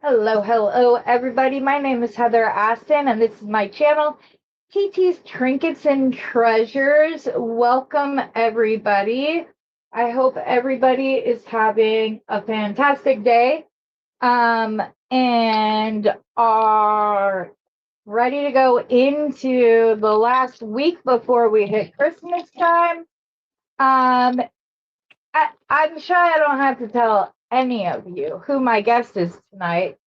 Hello, hello, everybody. My name is Heather Aston, and this is my channel, TT's Trinkets and Treasures. Welcome, everybody. I hope everybody is having a fantastic day and are ready to go into the last week before we hit Christmas time. I'm sure I don't have to tell any of you who my guest is tonight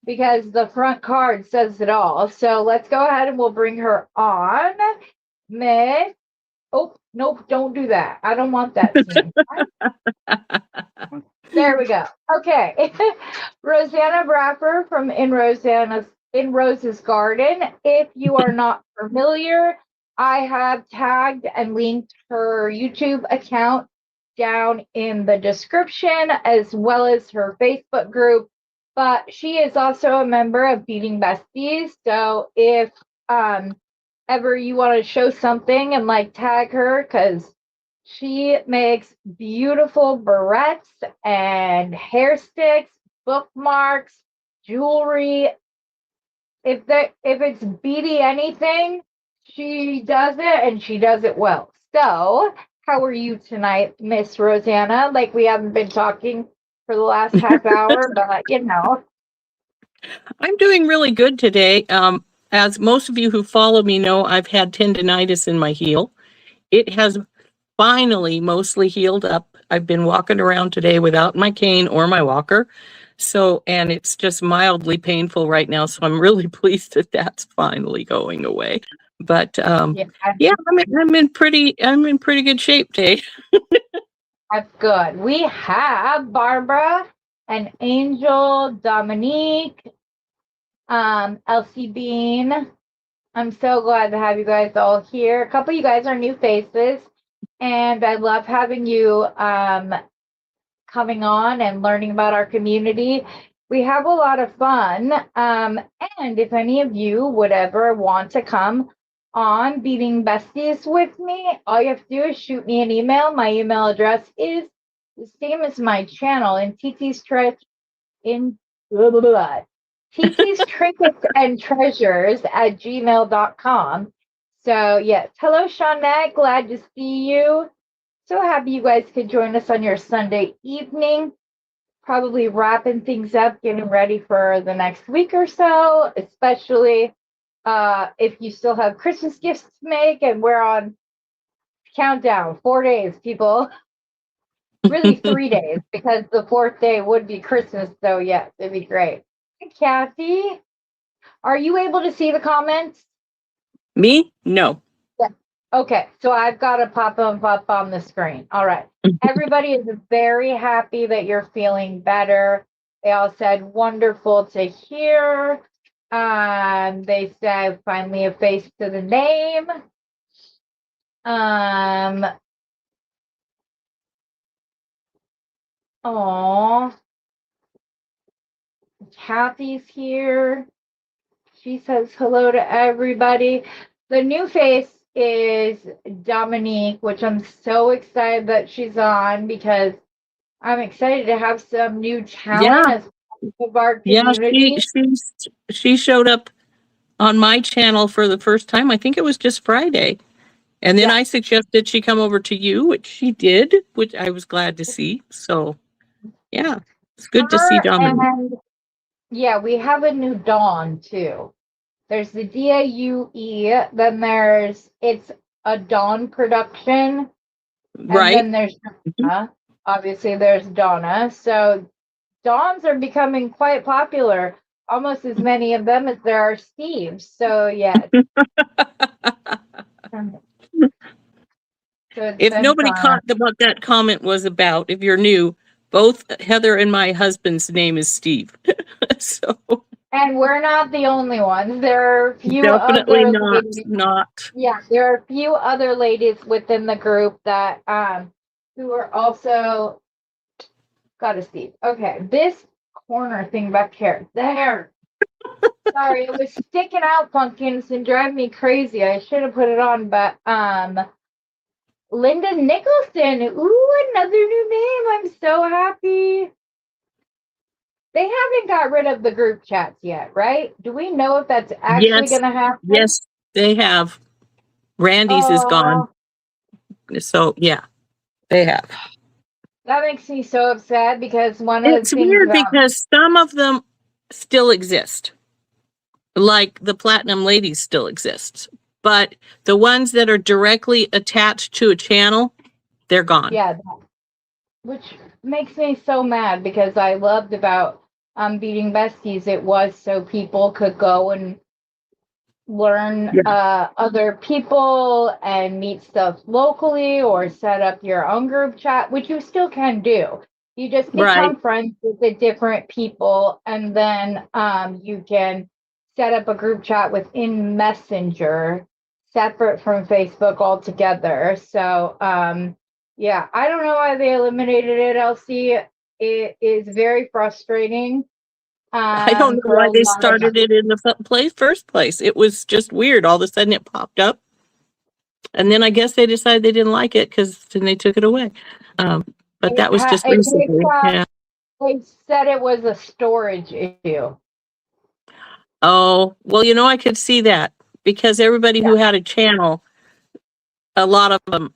because the front card says it all. So let's go ahead and we'll bring her on. Miss. Oh, nope, don't do that. I don't want that scene. There we go. Okay. Rosanna Brafford from In Rose's Garden. If you are not familiar, I have tagged and linked her YouTube account down in the description, as well as her Facebook group. But she is also a member of Beading Besties. So if ever you want to show something and like tag her, because she makes beautiful barrettes and hair sticks, bookmarks, jewelry. If it's beady anything, she does it and she does it well. So, how are you tonight, Miss Rosanna? Like we haven't been talking for the last half hour, but I'm doing really good today. As most of you who follow me know, I've had tendinitis in my heel. It has finally mostly healed up. I've been walking around today without my cane or my walker. And it's just mildly painful right now. So I'm really pleased that that's finally going away. But yeah, I'm in pretty good shape today. That's good. We have Barbara and Angel, Dominique, Elsie Bean. I'm so glad to have you guys all here. A couple of you guys are new faces, and I love having you coming on and learning about our community. We have a lot of fun. And if any of you would ever want to come on Beading Besties with me, all you have to do is shoot me an email. My email address is the same as my channel in TT's TT's Trinkets and Treasures at gmail.com. So, yes. Hello, Shawnette. Glad to see you. So happy you guys could join us on your Sunday evening. Probably wrapping things up, getting ready for the next week or so, especially if you still have Christmas gifts to make. And we're on countdown, 4 days, people. Really 3 days, because the fourth day would be Christmas. So, yes, it'd be great. Hi, Kathy. Are you able to see the comments? Me? No. Yeah. Okay, so I've got to pop them up on the screen. All right. Everybody is very happy that you're feeling better. They all said wonderful to hear. They said finally a face to the name. Oh, Kathy's here. She says hello to everybody. The new face is Dominique, which I'm so excited that she's on because I'm excited to have some new talent as part of our community. She showed up on my channel for the first time. I think it was just Friday. And then I suggested she come over to you, which she did, which I was glad to see. So, yeah, it's good to see Dominique. And yeah, we have a new Dawn too. There's the DAUE, then it's a Dawn production. Right. And then there's obviously there's Donna. So Dawns are becoming quite popular. Almost as many of them as there are Steves. So yeah. If nobody caught what that comment was about, if you're new, both Heather and my husband's name is Steve. So. And we're not the only ones. There are a few definitely other not, ladies. not. Yeah, there are a few other ladies within the group that who are also got a Steve. Okay, this corner thing back here. There. Sorry, it was sticking out, pumpkins, and driving me crazy. I should have put it on, but Linda Nicholson. Ooh, another new name. I'm so happy. They haven't got rid of the group chats yet, right? Do we know if that's actually Yes, going to happen? yes, they have. Randy's is gone. Oh, So yeah, they have. that makes me so upset because one of the It's things weird about, because some of them still exist. Like the Platinum Ladies still exists. But the ones that are directly attached to a channel, they're gone. yeah, which makes me so mad because I loved about Beading Besties. It was so people could go and learn Yeah. other people and meet stuff locally or set up your own group chat, which you still can do. You just Right. become friends with the different people, and then you can set up a group chat within Messenger, separate from Facebook altogether. So, yeah, I don't know why they eliminated it, Elsie. It is very frustrating I don't know for why a they lot of. started it in the first place. It was just weird. All of a sudden it popped up. And then I guess they decided they didn't like it because then they took it away. But that was just It takes recently. Yeah. they said it was a storage issue. Oh, well, I could see that because everybody Yeah. who had a channel, a lot of them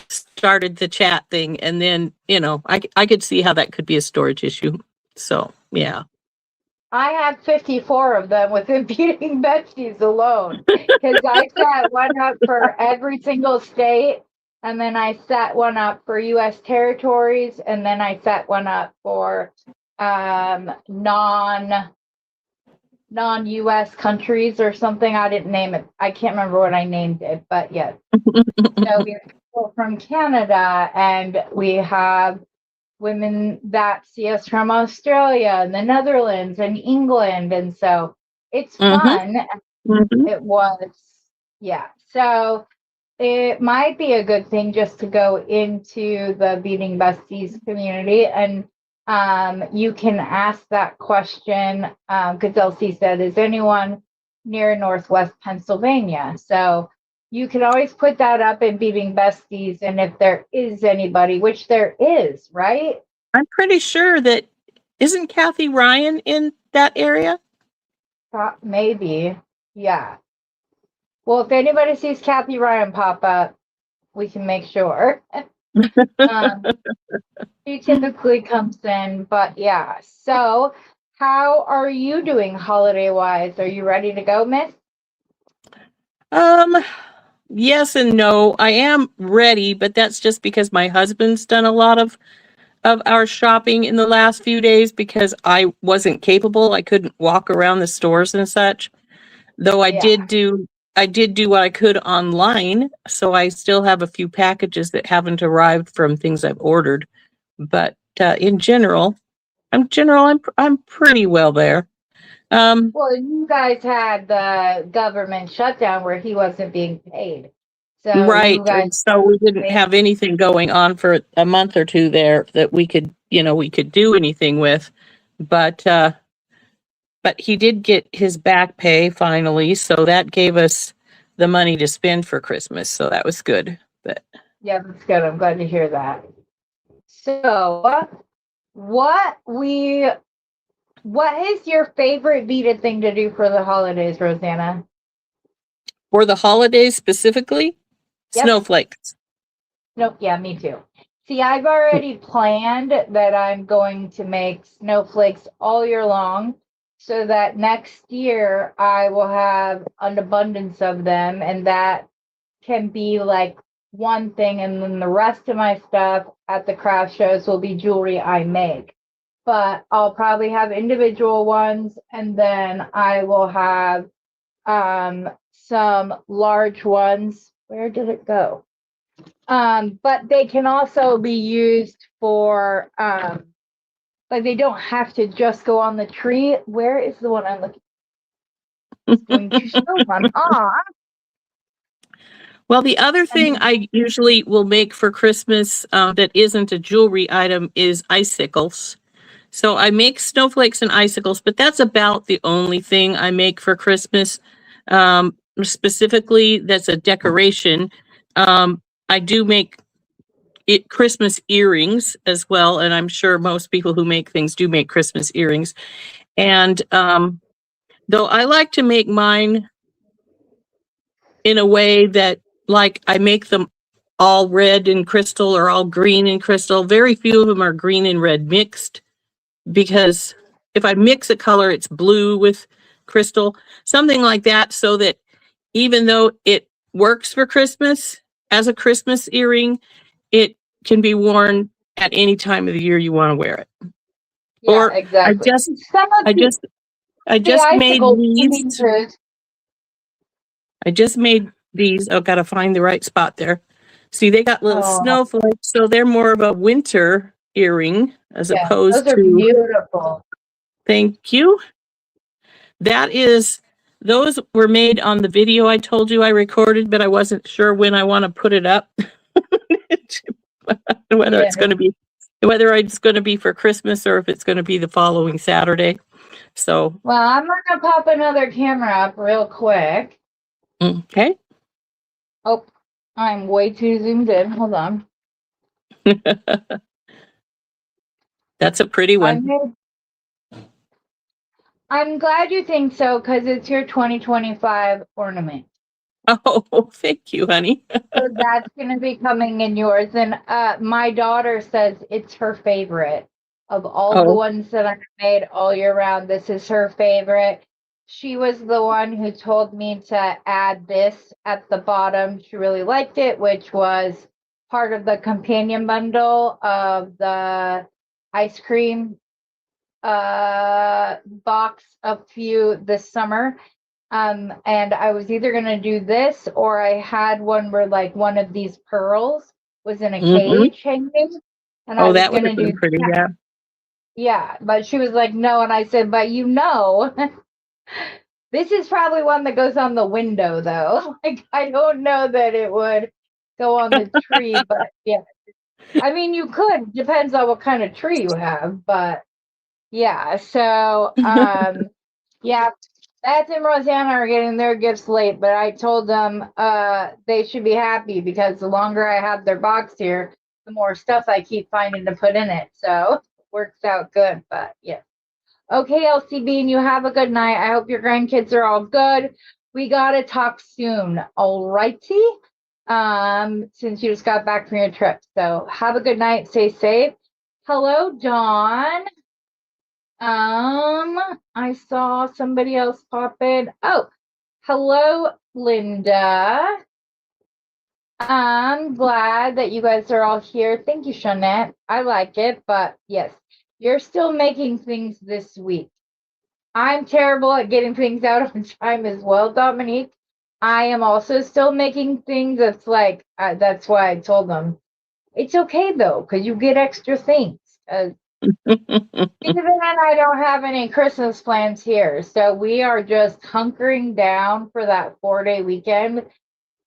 started the chat thing. And then, I could see how that could be a storage issue. So, yeah. I had 54 of them within Beading Besties alone because I set one up for every single state, and then I set one up for U.S. territories, and then I set one up for non-U.S. countries or something. I didn't name it. I can't remember what I named it, but yes. So we have people from Canada, and we have women that see us from Australia and the Netherlands and England. And so it's fun. It was, yeah. So it might be a good thing just to go into the Beading Besties community, and you can ask that question because Elsie said, is anyone near Northwest Pennsylvania? So you can always put that up in Beading Besties, and if there is anybody, which there is, right? I'm pretty sure that isn't Kathy Ryan in that area? Maybe. Yeah. Well, if anybody sees Kathy Ryan pop up, we can make sure. She typically comes in, but yeah. So, how are you doing holiday wise? Are you ready to go, Miss? Um, yes and no. I am ready, but that's just because my husband's done a lot of our shopping in the last few days because I wasn't capable. I couldn't walk around the stores and such. Though Yeah. I did do what I could online, so I still have a few packages that haven't arrived from things I've ordered. But in general, I'm pretty well there. Um, Well, you guys had the government shutdown where he wasn't being paid. So right, you guys and so we didn't made, have anything going on for a month or two there that we could do anything with. But he did get his back pay finally, so that gave us the money to spend for Christmas. So that was good. But yeah, that's good. I'm glad to hear that. So, what we what is your favorite beaded thing to do for the holidays, Rosanna? for the holidays specifically, Yep. snowflakes. Nope. Yeah, me too. See, I've already planned that I'm going to make snowflakes all year long so that next year I will have an abundance of them, and that can be like one thing, and then the rest of my stuff at the craft shows will be jewelry I make. But I'll probably have individual ones, and then I will have some large ones. Where did it go? But they can also be used for like they don't have to just go on the tree. Where is the one I'm looking? It's going to show one. Well, the other thing I usually will make for Christmas that isn't a jewelry item is icicles. So I make snowflakes and icicles, but that's about the only thing I make for Christmas. Specifically, that's a decoration. I do make Christmas earrings as well. And I'm sure most people who make things do make Christmas earrings. And though I like to make mine in a way that, like, I make them all red and crystal or all green and crystal. Very few of them are green and red mixed, because if I mix a color, it's blue with crystal, something like that, so that even though it works for Christmas as a Christmas earring, it can be worn at any time of the year you want to wear it. Yeah, Or exactly. I just made these. I just made these. I've got to find the right spot there. See, they got little snowflakes, so they're more of a winter earring as opposed those are to. Beautiful. Thank you. Those were made on the video I told you I recorded, but I wasn't sure when I want to put it up. Whether it's going to be for Christmas or if it's going to be the following Saturday. So. Well, I'm going to pop another camera up real quick. Okay. Oh, I'm way too zoomed in. Hold on. That's a pretty one. I'm glad you think so, because it's your 2025 ornament. Oh, thank you, honey. So that's going to be coming in yours. And my daughter says it's her favorite of all the ones that I've made all year round. This is her favorite. She was the one who told me to add this at the bottom. She really liked it, which was part of the companion bundle of the ice cream box a few this summer. And I was either going to do this, or I had one where like one of these pearls was in a cage hanging. And I was that going to do pretty, that. Yeah, but she was like, no. And I said, but this is probably one that goes on the window, though. Like, I don't know that it would go on the tree, but yeah. I mean, you could. Depends on what kind of tree you have, but yeah. So, yeah, Beth and Rosanna are getting their gifts late, but I told them they should be happy, because the longer I have their box here, the more stuff I keep finding to put in it. So it works out good, but yeah. Okay, LCB, and you have a good night. I hope your grandkids are all good. We got to talk soon. All righty. Since you just got back from your trip. So have a good night. Stay safe. Hello, Dawn. I saw somebody else pop in. Oh, hello, Linda. I'm glad that you guys are all here. Thank you, Shawnette. I like it, but yes, you're still making things this week. I'm terrible at getting things out on time as well, Dominique. I am also still making things. That's like, that's why I told them it's okay though, because you get extra things. Even I don't have any Christmas plans here, so we are just hunkering down for that 4-day weekend.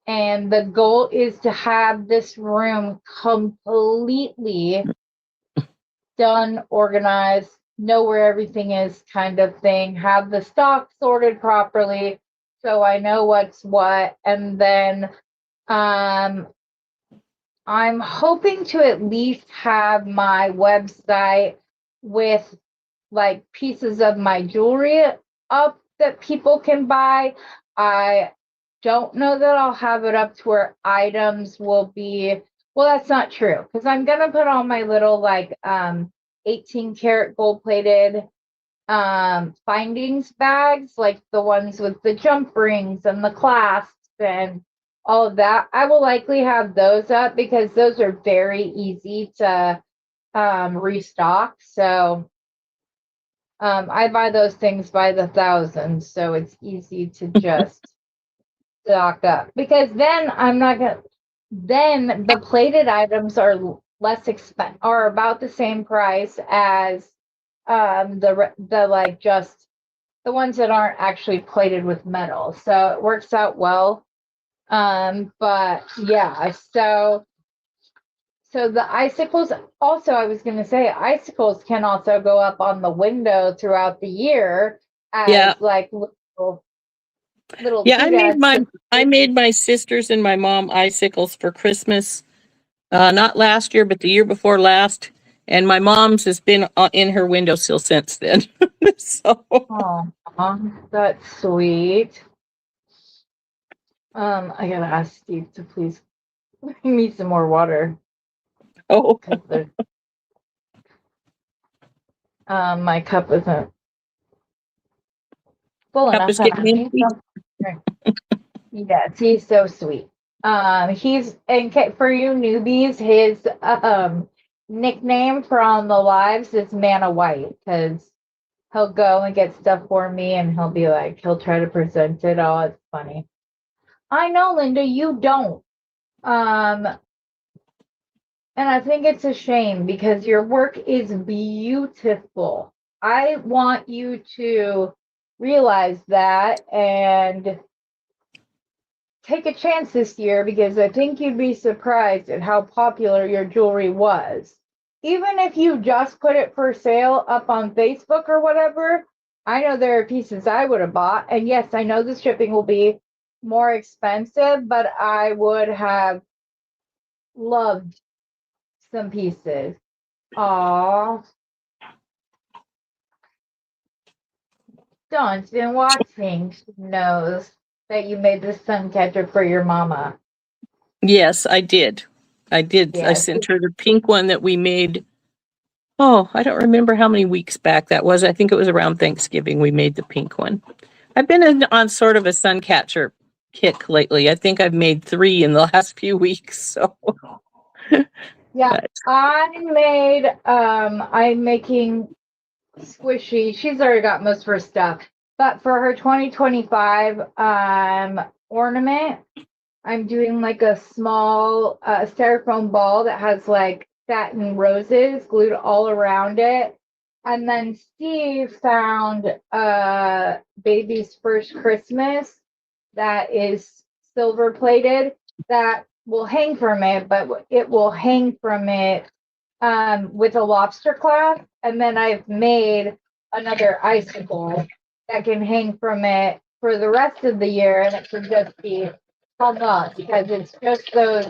And the goal is to have this room completely done, organized, know where everything is, kind of thing, have the stock sorted properly so I know what's what. And then I'm hoping to at least have my website with like pieces of my jewelry up that people can buy. I don't know that I'll have it up to where items will be. Well, that's not true, because I'm gonna put all my little like 18 karat gold plated findings bags, like the ones with the jump rings and the clasps and all of that. I will likely have those up because those are very easy to restock. So I buy those things by the thousands, so it's easy to just stock up, because then I'm not gonna. Then the plated items are less expensive, are about the same price as the like just the ones that aren't actually plated with metal. So it works out well. But yeah, so the icicles also, I was going to say, icicles can also go up on the window throughout the year as like little I made my sisters and my mom icicles for Christmas Not last year, but the year before last. And my mom's has been in her windowsill since then. So, Oh, that's sweet. I gotta ask Steve to please bring me some more water oh, because my cup isn't full cup enough, is and I getting need empty. some. Yes, he's so sweet. He's and for you newbies, his nickname from the lives is Mana White because he'll go and get stuff for me, and he'll try to present it. Oh, it's funny. I know, Linda, you don't. Um, and I think it's a shame because your work is beautiful. I want you to realize that and take a chance this year because I think you'd be surprised at how popular your jewelry was. Even if you just put it for sale up on Facebook or whatever, I know there are pieces I would have bought. And yes, I know the shipping will be more expensive, but I would have loved some pieces. Aw, Dawn's been watching. She knows that you made the sun catcher for your mama. Yes, I did. I did. I Yes. sent her the pink one that we made. Oh, I don't remember how many weeks back that was. I think it was around Thanksgiving we made the pink one. I've been on sort of a sun catcher kick lately. I think I've made 3 in the last few weeks. So, Yeah, but I'm making squishy. She's already got most of her stuff. But for her 2025 ornament, I'm doing like a small styrofoam ball that has like satin roses glued all around it. And then Steve found Baby's First Christmas that is silver plated that will hang from it, but it will hang from it with a lobster clasp. And then I've made another icicle that can hang from it for the rest of the year, and it can just be hung up because it's just those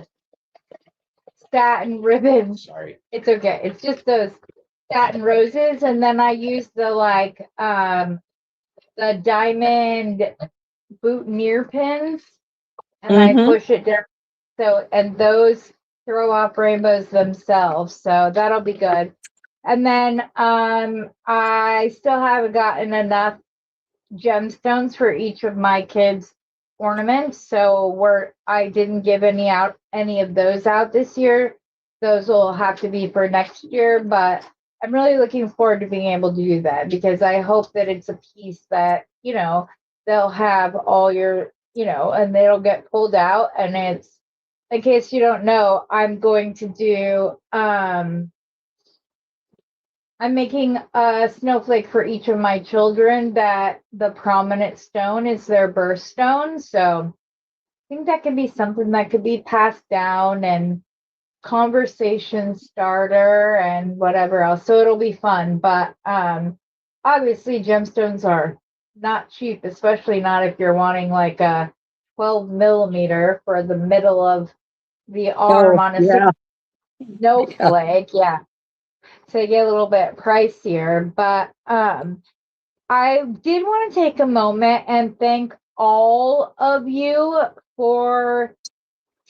satin ribbons. Sorry. It's okay. It's just those satin roses, and then I use the diamond boutonniere pins, and I mhm. push it down. So and those throw off rainbows themselves. So that'll be good. And then I still haven't gotten enough gemstones for each of my kids' ornaments. So I didn't give any of those out this year. Those will have to be for next year, but I'm really looking forward to being able to do that because I hope that it's a piece that, they'll have all and they'll get pulled out, and it's, in case you don't know, I'm making a snowflake for each of my children that the prominent stone is their birthstone. So I think that could be something that could be passed down and conversation starter and whatever else. So it'll be fun. But obviously gemstones are not cheap, especially not if you're wanting like a 12 millimeter for the middle of the arm Oh, on a yeah. Yeah. snowflake. Yeah. So they get a little bit pricier, but I did want to take a moment and thank all of you for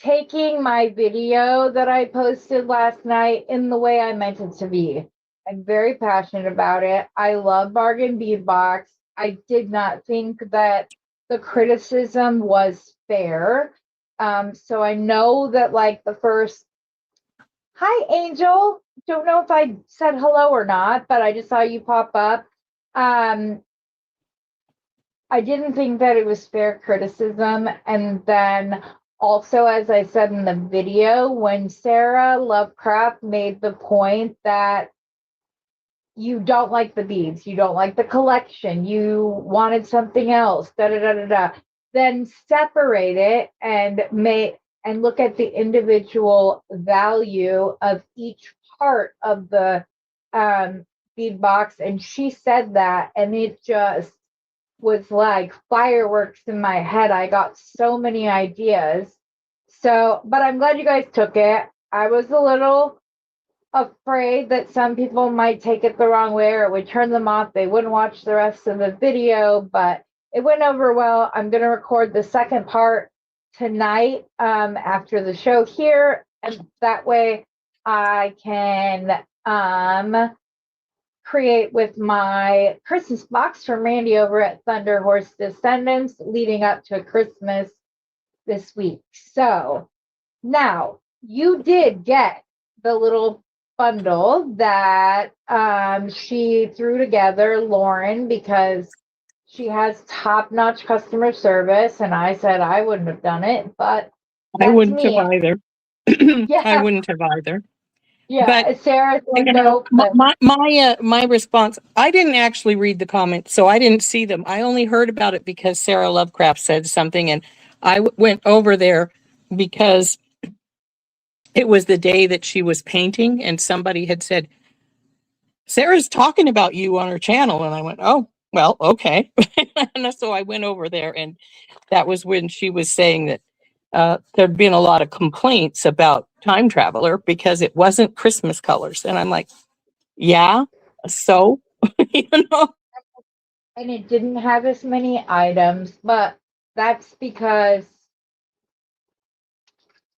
taking my video that I posted last night in the way I meant it to be. I'm very passionate about it. I love Bargain Bead Box. I did not think that the criticism was fair. So I know that like the first, hi Angel. Don't know if I said hello or not, but I just saw you pop up. Um, I didn't think that it was fair criticism. And then also, as I said in the video, when Sarah Lovecraft made the point that you don't like the beads, you don't like the collection, you wanted something else, da da da da da, then separate it and look at the individual value of each part of the bead box. And she said that, and it just was like fireworks in my head. I got so many ideas. So, but I'm glad you guys took it. I was a little afraid that some people might take it the wrong way or it would turn them off. They wouldn't watch the rest of the video, but it went over well. I'm going to record the second part tonight after the show here, and that way I can create with my Christmas box from Randy over at Thunder Horse Descendants leading up to Christmas this week. So now you did get the little bundle that she threw together, Lauren, because she has top-notch customer service, and I said I wouldn't have done it, but I that's wouldn't have me. either. I Yeah, wouldn't have either. yeah. But Sarah's like, you know, nope. But my response, I didn't actually read the comments, so I didn't see them. I only heard about it because Sarah Lovecraft said something, and I went over there because it was the day that she was painting, and somebody had said, Sarah's talking about you on her channel. And I went, oh, well, okay. And so I went over there, and that was when she was saying that there'd been a lot of complaints about Time Traveler because it wasn't Christmas colors. And I'm like, yeah, so, you know, and it didn't have as many items, but that's because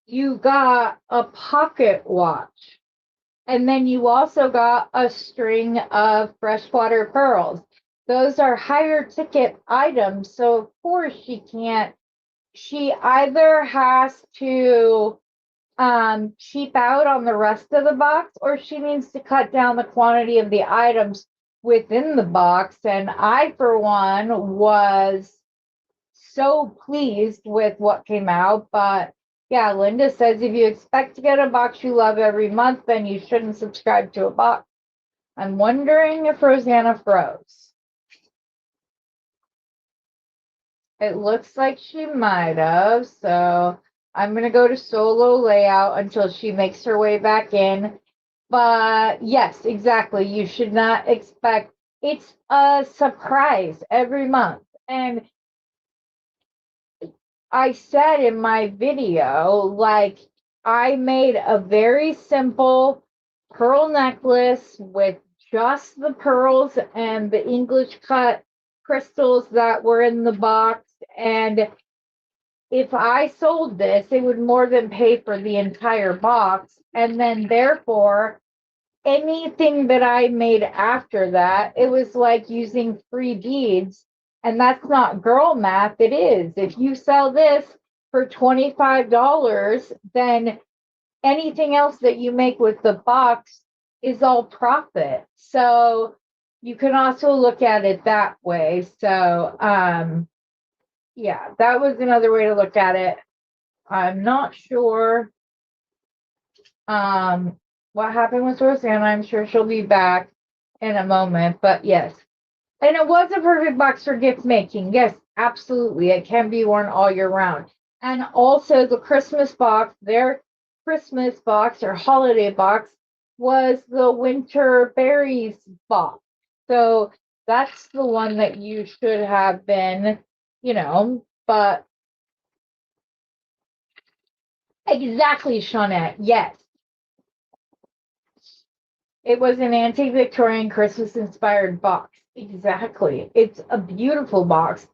you got a pocket watch. And then you also got a string of freshwater pearls. Those are higher ticket items. So, of course, she either has to cheap out on the rest of the box, or she needs to cut down the quantity of the items within the box. And I, for one, was so pleased with what came out. But yeah, Linda says if you expect to get a box you love every month, then you shouldn't subscribe to a box. I'm wondering if Rosanna froze. It looks like she might have. So I'm going to go to solo layout until she makes her way back in. But yes, exactly. You should not expect, it's a surprise every month. And I said in my video, like, I made a very simple pearl necklace with just the pearls and the English cut crystals that were in the box. And if I sold this, it would more than pay for the entire box. And then, therefore, anything that I made after that, it was like using free beads. And that's not girl math. It is. If you sell this for $25, then anything else that you make with the box is all profit. So you can also look at it that way. So, yeah, that was another way to look at it. I'm not sure what happened with Rosanna. I'm sure she'll be back in a moment, but yes. And it was a perfect box for gift making. Yes, absolutely. It can be worn all year round. And also the Christmas box, their Christmas box or holiday box was the winter berries box. So that's the one that you should have been, but exactly, Shawnette. Yes. It was an antique Victorian Christmas inspired box. Exactly. It's a beautiful box.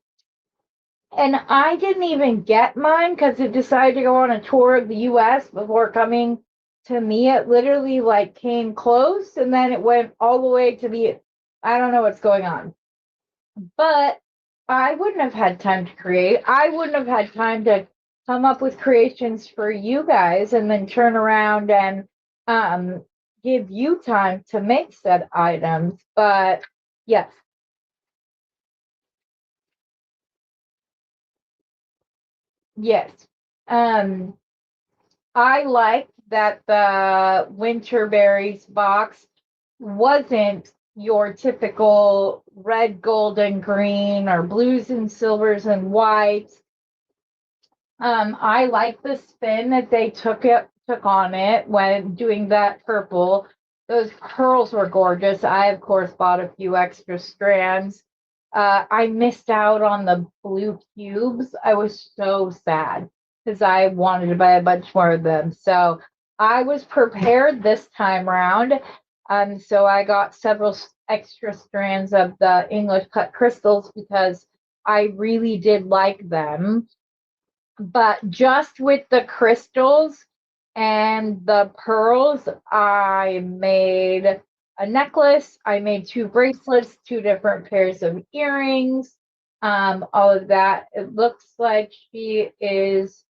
And I didn't even get mine because it decided to go on a tour of the US before coming to me. It literally like came close and then it went all the way to I don't know what's going on. But I wouldn't have had time to create. I wouldn't have had time to come up with creations for you guys and then turn around and give you time to make said items. But yes. Yes. I liked that the winter berries box wasn't your typical red, gold, and green or blues and silvers and whites. I like the spin that they took on it when doing that purple. Those pearls were gorgeous. I, of course, bought a few extra strands. I missed out on the blue cubes. I was so sad because I wanted to buy a bunch more of them. So I was prepared this time round. So I got several extra strands of the English cut crystals because I really did like them. But just with the crystals and the pearls, I made a necklace. I made 2 bracelets, 2 different pairs of earrings, all of that. It looks like she is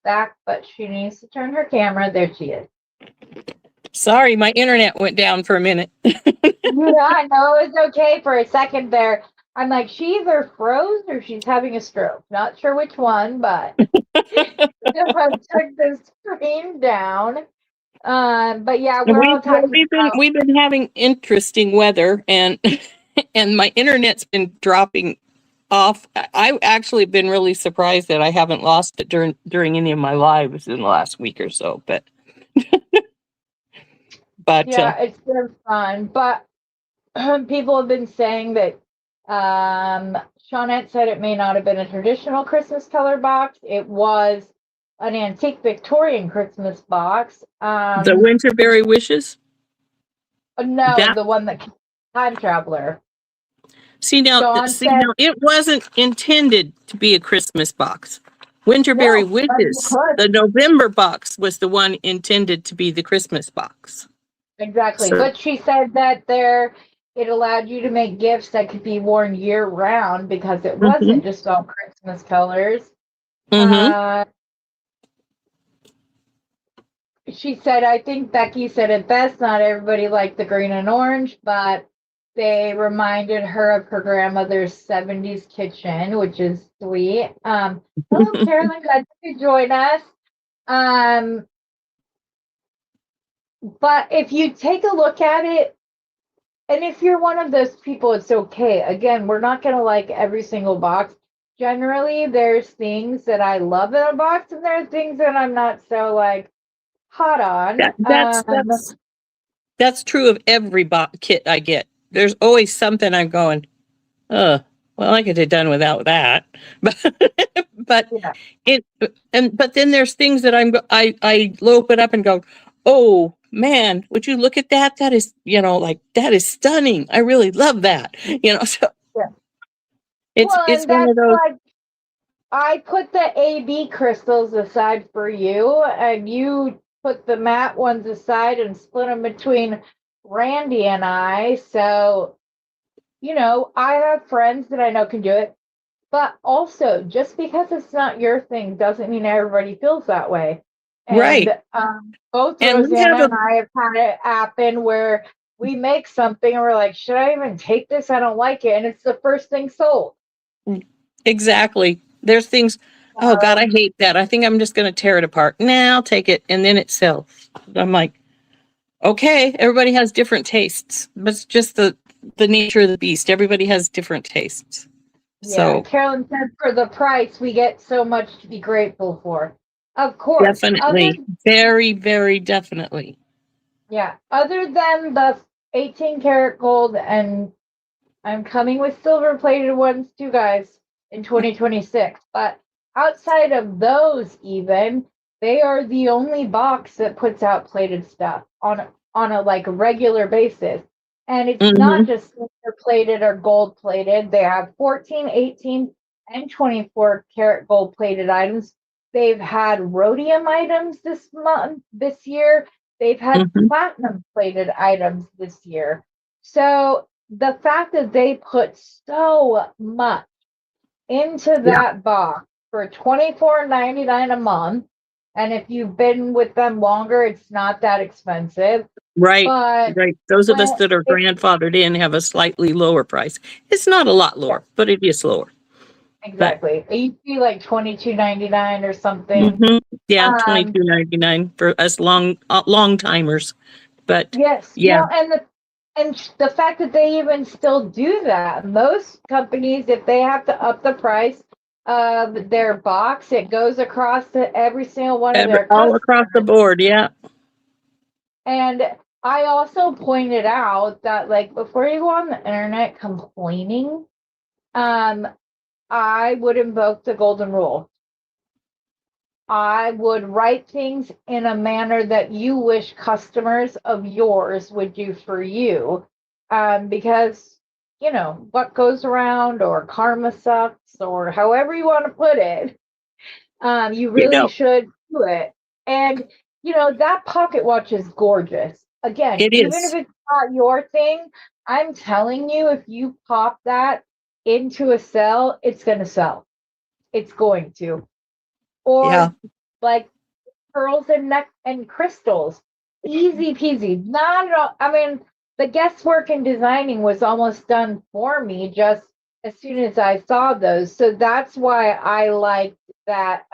back, but she needs to turn her camera. There she is. Sorry, my internet went down for a minute. Yeah, I know it was okay for a second there. I'm like, she either froze or she's having a stroke. Not sure which one, but I took the screen down. But yeah, we're all talking about. We've been having interesting weather, and and my internet's been dropping off. I've actually been really surprised that I haven't lost it during any of my lives in the last week or so. But Yeah, it's been fun. But people have been saying that Shawnette said it may not have been a traditional Christmas color box. It was an antique Victorian Christmas box. the Winterberry Wishes. No, the one that Time Traveler. See now, it wasn't intended to be a Christmas box. Winterberry Wishes, the November box, was the one intended to be the Christmas box. Exactly. So, but she said that it allowed you to make gifts that could be worn year round because it wasn't just all Christmas colors. She said, I think Becky said it best, not everybody liked the green and orange, but they reminded her of her grandmother's 70s kitchen, which is sweet. Hello, Carolyn, glad you could join us. But if you take a look at it, and if you're one of those people, it's okay. Again, we're not going to like every single box. Generally, there's things that I love in a box, and there are things that I'm not so like hot on. That's true of every kit I get. There's always something I'm going, well, I could have done without that. But but then there's things that I lope it up and go, oh man, would you look at that? That is, that is stunning. I really love that. So it's one of those. Like, I put the AB crystals aside for you, and you put the matte ones aside and split them between Randy and I. So, I have friends that I know can do it. But also, just because it's not your thing doesn't mean everybody feels that way. And, right. Both Rosanna and I have had it happen where we make something and we're like, should I even take this? I don't like it. And it's the first thing sold. Exactly. There's things, oh God, I hate that. I think I'm just going to tear it apart. Nah, I'll take it. And then it sells. I'm like, okay, everybody has different tastes, but it's just the nature of the beast. Everybody has different tastes. Yeah, so Carolyn said for the price, we get so much to be grateful for. Of course. Definitely. Very, very definitely. Yeah. Other than the 18 karat gold, and I'm coming with silver plated ones too, guys, in 2026. But outside of those, even, they are the only box that puts out plated stuff on a like regular basis. And it's not just silver plated or gold plated. They have 14, 18, and 24 karat gold plated items. They've had rhodium items this year. They've had platinum plated items this year. So the fact that they put so much into that box for $24.99 a month, and if you've been with them longer, it's not that expensive. Right. Right. Those of us that are grandfathered in have a slightly lower price. It's not a lot lower, but it is lower. Exactly. It used to be like $22.99 or something. Yeah, $22.99 for us long timers. But yes, yeah, and the fact that they even still do that. Most companies, if they have to up the price of their box, it goes across to every single one of their customers. All across the board, yeah. And I also pointed out that, like, before you go on the internet complaining, I would invoke the golden rule. I would write things in a manner that you wish customers of yours would do for you. Because, you know, what goes around or karma sucks or however you want to put it, you You really know, should do it. And, you know, that pocket watch is gorgeous. Again, it even if is. it's not your thing, I'm telling you, if you pop that into a sell, it's going to sell. It's going to. Yeah. Or like pearls and neck and crystals. Easy peasy. Not at all. I mean, the guesswork and designing was almost done for me just as soon as I saw those. So that's why I liked that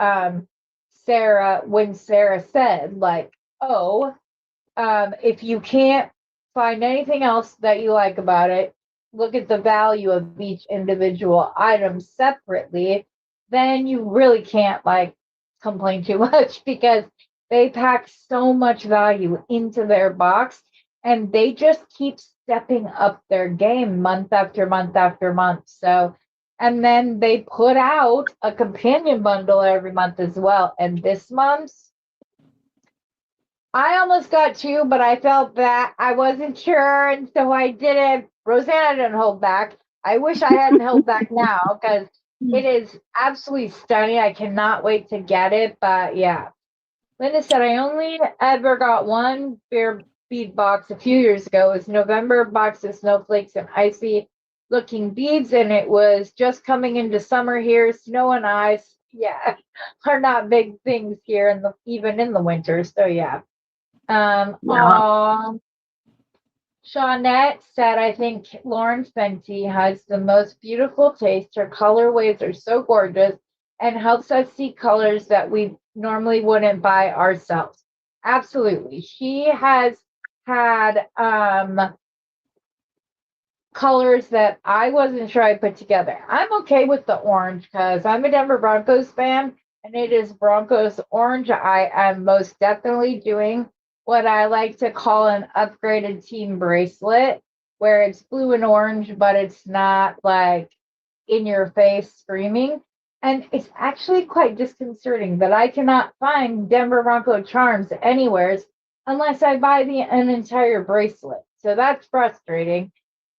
when Sarah said, like, oh, if you can't find anything else that you like about it, look at the value of each individual item separately, then you really can't like complain too much because they pack so much value into their box and they just keep stepping up their game month after month after month. So, and then they put out a companion bundle every month as well. And this month's I almost got two, but I felt that I wasn't sure, and so I didn't. Rosanna didn't hold back. I wish I hadn't held back now because it is absolutely stunning. I cannot wait to get it. But yeah, Linda said I only ever got one beer bead box a few years ago. It was November box of snowflakes and icy looking beads, and it was just coming into summer here. Snow and ice, yeah, are not big things here in the even in the winter. So yeah. Yeah. Shawnette said, I think Lauren Fenty has the most beautiful taste. Her colorways are so gorgeous and helps us see colors that we normally wouldn't buy ourselves. Absolutely. She has had colors that I wasn't sure I put together. I'm okay with the orange because I'm a Denver Broncos fan and it is Broncos orange. I am most definitely doing what I like to call an upgraded team bracelet where it's blue and orange, but it's not like in your face screaming. And it's actually quite disconcerting that I cannot find Denver Bronco charms anywhere unless I buy an entire bracelet. So that's frustrating,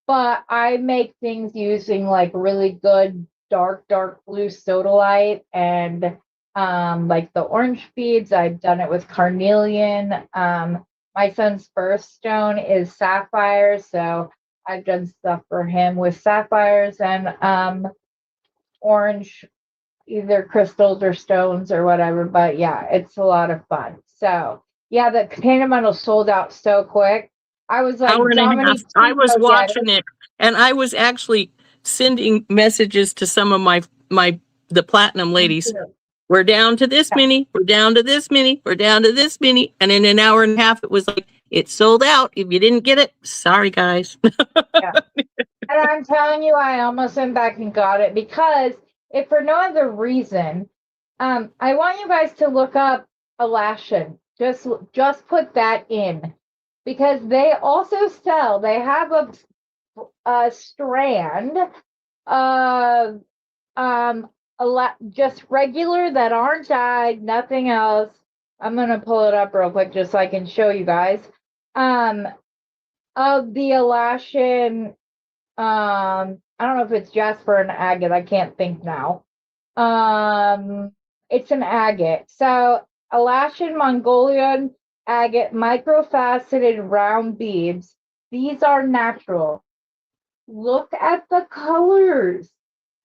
but I make things using like really good dark blue sodalite and like the orange beads. I've done it with carnelian. My son's birthstone is sapphire, so I've done stuff for him with sapphires and orange, either crystals or stones or whatever. But yeah, it's a lot of fun. So yeah, the companion bundle sold out so quick. I was Hour like, and a half. Dominique, I please was go get watching it, and I was actually sending messages to some of the platinum ladies. it. We're down to this many. We're down to this many. We're down to this many. And in an hour and a half, it was like, it's sold out. If you didn't get it, sorry, guys. Yeah. And I'm telling you, I almost went back and got it because if for no other reason, I want you guys to look up Alaskan. Just put that in because they also sell. They have a strand of just regular that aren't dyed, nothing else. I'm gonna pull it up real quick just so I can show you guys. Um, of the Alaskan I don't know if it's jasper and agate. I can't think now. It's an agate. So Alaskan Mongolian agate microfaceted round beads. These are natural. Look at the colors.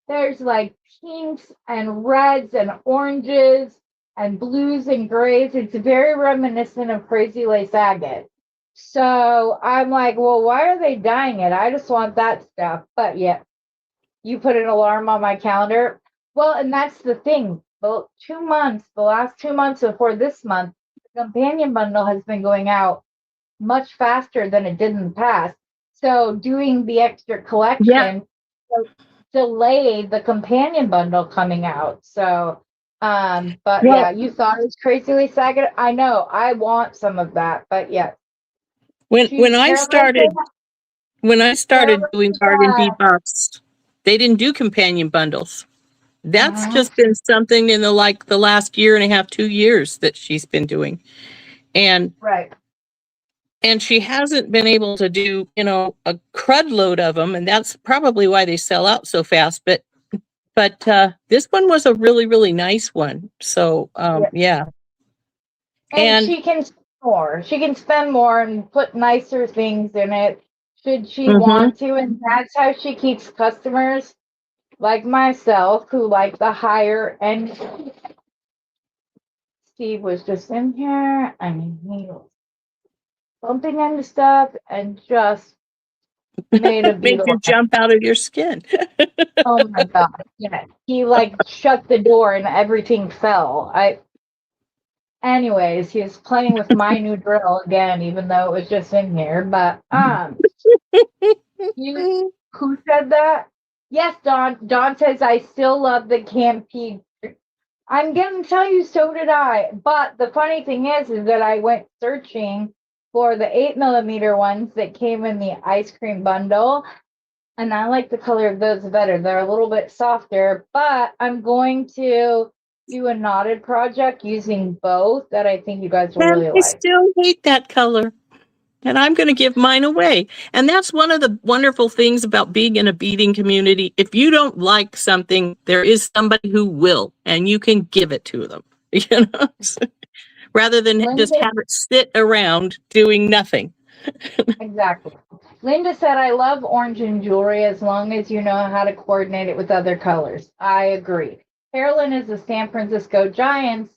There's like pinks and reds and oranges and blues and grays. It's very reminiscent of Crazy Lace agate. So I'm like, well, why are they dyeing it? I just want that stuff. But yeah, you put an alarm on my calendar. Well, and that's the thing. The last 2 months before this month, the companion bundle has been going out much faster than it did in the past. So doing the extra Yeah. collection delayed the companion bundle coming out. So but Well, yeah, you thought it was crazily sagging. I know, I want some of that, but yeah. when She when I Carol started doing garden bee box, they didn't do companion bundles. That's Mhm. just been something in the last year and a half, 2 years that she's been doing. And Right. and she hasn't been able to do, a crud load of them, and that's probably why they sell out so fast. But this one was a really, really nice one. So Yeah. yeah. And And she can spend more. She can spend more and put nicer things in it should she mhm. want to. And that's how she keeps customers like myself who like the higher end. Steve was just in here and he was bumping into stuff and just made a Make you beetle. jump out of your skin. Oh my god. Yeah. He like shut the door and everything fell. Anyways, he was playing with my new drill again, even though it was just in here. But you who said that? Yes, Don. Don says I still love the campy. I'm gonna tell you, so did I. But the funny thing is that I went searching for the 8mm ones that came in the ice cream bundle, and I like the color of those better. They're a little bit softer, but I'm going to do a knotted project using both that I think you guys will And really I like. still hate that color. And I'm going to give mine away. And that's one of the wonderful things about being in a beading community. If you don't like something, there is somebody who will, and you can give it to them, rather than just Linda, have it sit around doing nothing. exactly. Linda said, I love orange in jewelry as long as you know how to coordinate it with other colors. I agree. Carolyn is a San Francisco Giants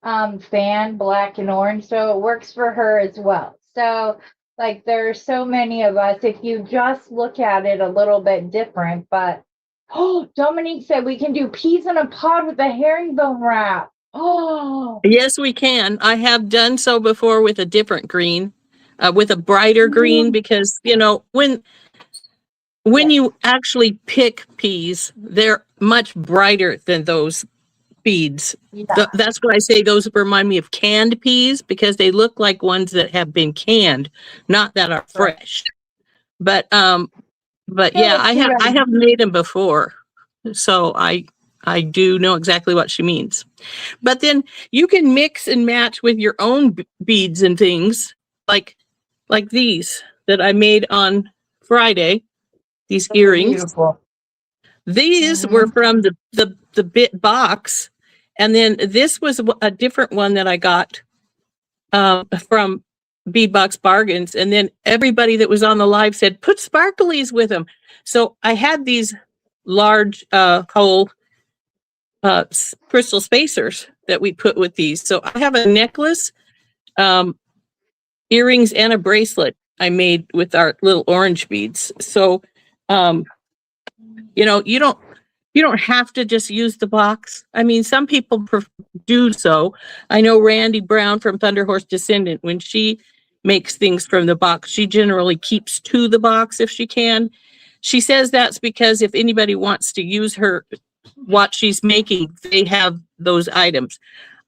fan, black and orange, so it works for her as well. So, like, there are so many of us, if you just look at it a little bit different, but oh, Dominique said we can do peas in a pod with a herringbone wrap. Oh, Yes, we can. I have done so before with a different green, with a brighter green, because, when yes, you actually pick peas, they're much brighter than those beads. yeah, That's why I say those remind me of canned peas, because they look like ones that have been canned, not that are right. fresh. But Still yeah, a cute I have idea. made them before, so I do know exactly what she means. But then you can mix and match with your own beads and things, like these that I made on Friday. These Those are earrings. beautiful. These were Mm-hmm. from the bit box, and then this was a different one that I got from Bead Box Bargains. And then everybody that was on the live said, "Put sparklies with them." So I had these large whole crystal spacers that we put with these. So I have a necklace, um, earrings, and a bracelet I made with our little orange beads. So um, you don't have to just use the box. I mean, some people do so. I know Randy Brown from Thunder Horse Descendant, when she makes things from the box, she generally keeps to the box if she can. She says that's because if anybody wants to use what she's making, they have those items.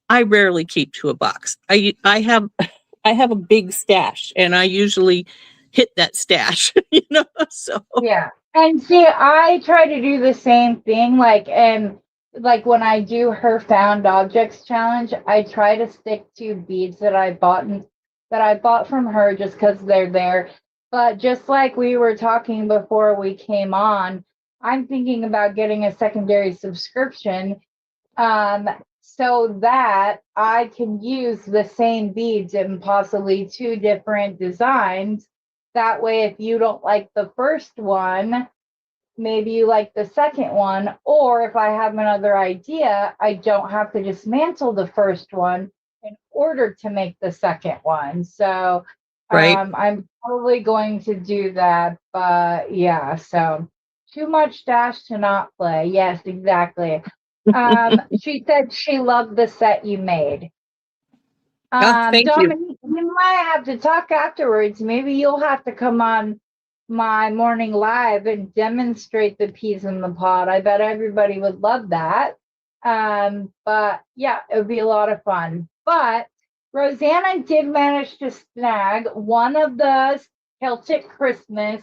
I rarely keep to a box. I have a big stash, and I usually hit that stash, so Yeah. And see, I try to do the same thing. Like when I do her found objects challenge, I try to stick to beads that I bought from her just because they're there. But just like we were talking before we came on, I'm thinking about getting a secondary subscription, so that I can use the same beads in possibly two different designs. That way, if you don't like the first one, maybe you like the second one, or if I have another idea, I don't have to dismantle the first one in order to make the second one. So right. I'm probably going to do that. But yeah, so too much dash to not play. Yes, exactly. She said she loved the set you made. Oh, thank you. Dominique, we might have to talk afterwards. Maybe you'll have to come on my morning live and demonstrate the peas in the pod. I bet everybody would love that. But yeah, it would be a lot of fun. But Rosanna did manage to snag one of the Celtic Christmas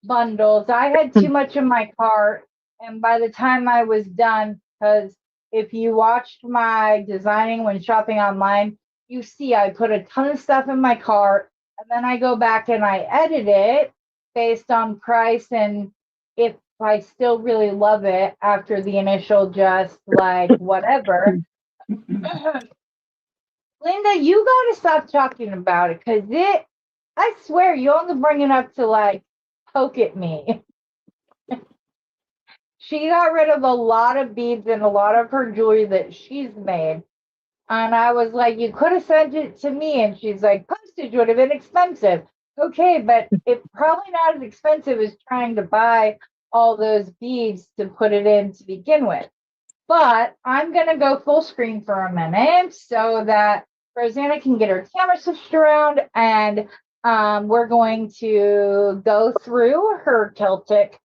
bundles. I had too much in my cart, and by the time I was done, because if you watched my designing when shopping online, you see I put a ton of stuff in my cart and then I go back and I edit it based on price and if I still really love it after the initial just like whatever. Linda, you gotta stop talking about it because I swear you only bring it up to like poke at me. She got rid of a lot of beads and a lot of her jewelry that she's made. And I was like, you could have sent it to me. And she's like, postage would have been expensive. Okay, but it's probably not as expensive as trying to buy all those beads to put it in to begin with. But I'm going to go full screen for a minute so that Rosanna can get her camera switched around. And we're going to go through her Celtic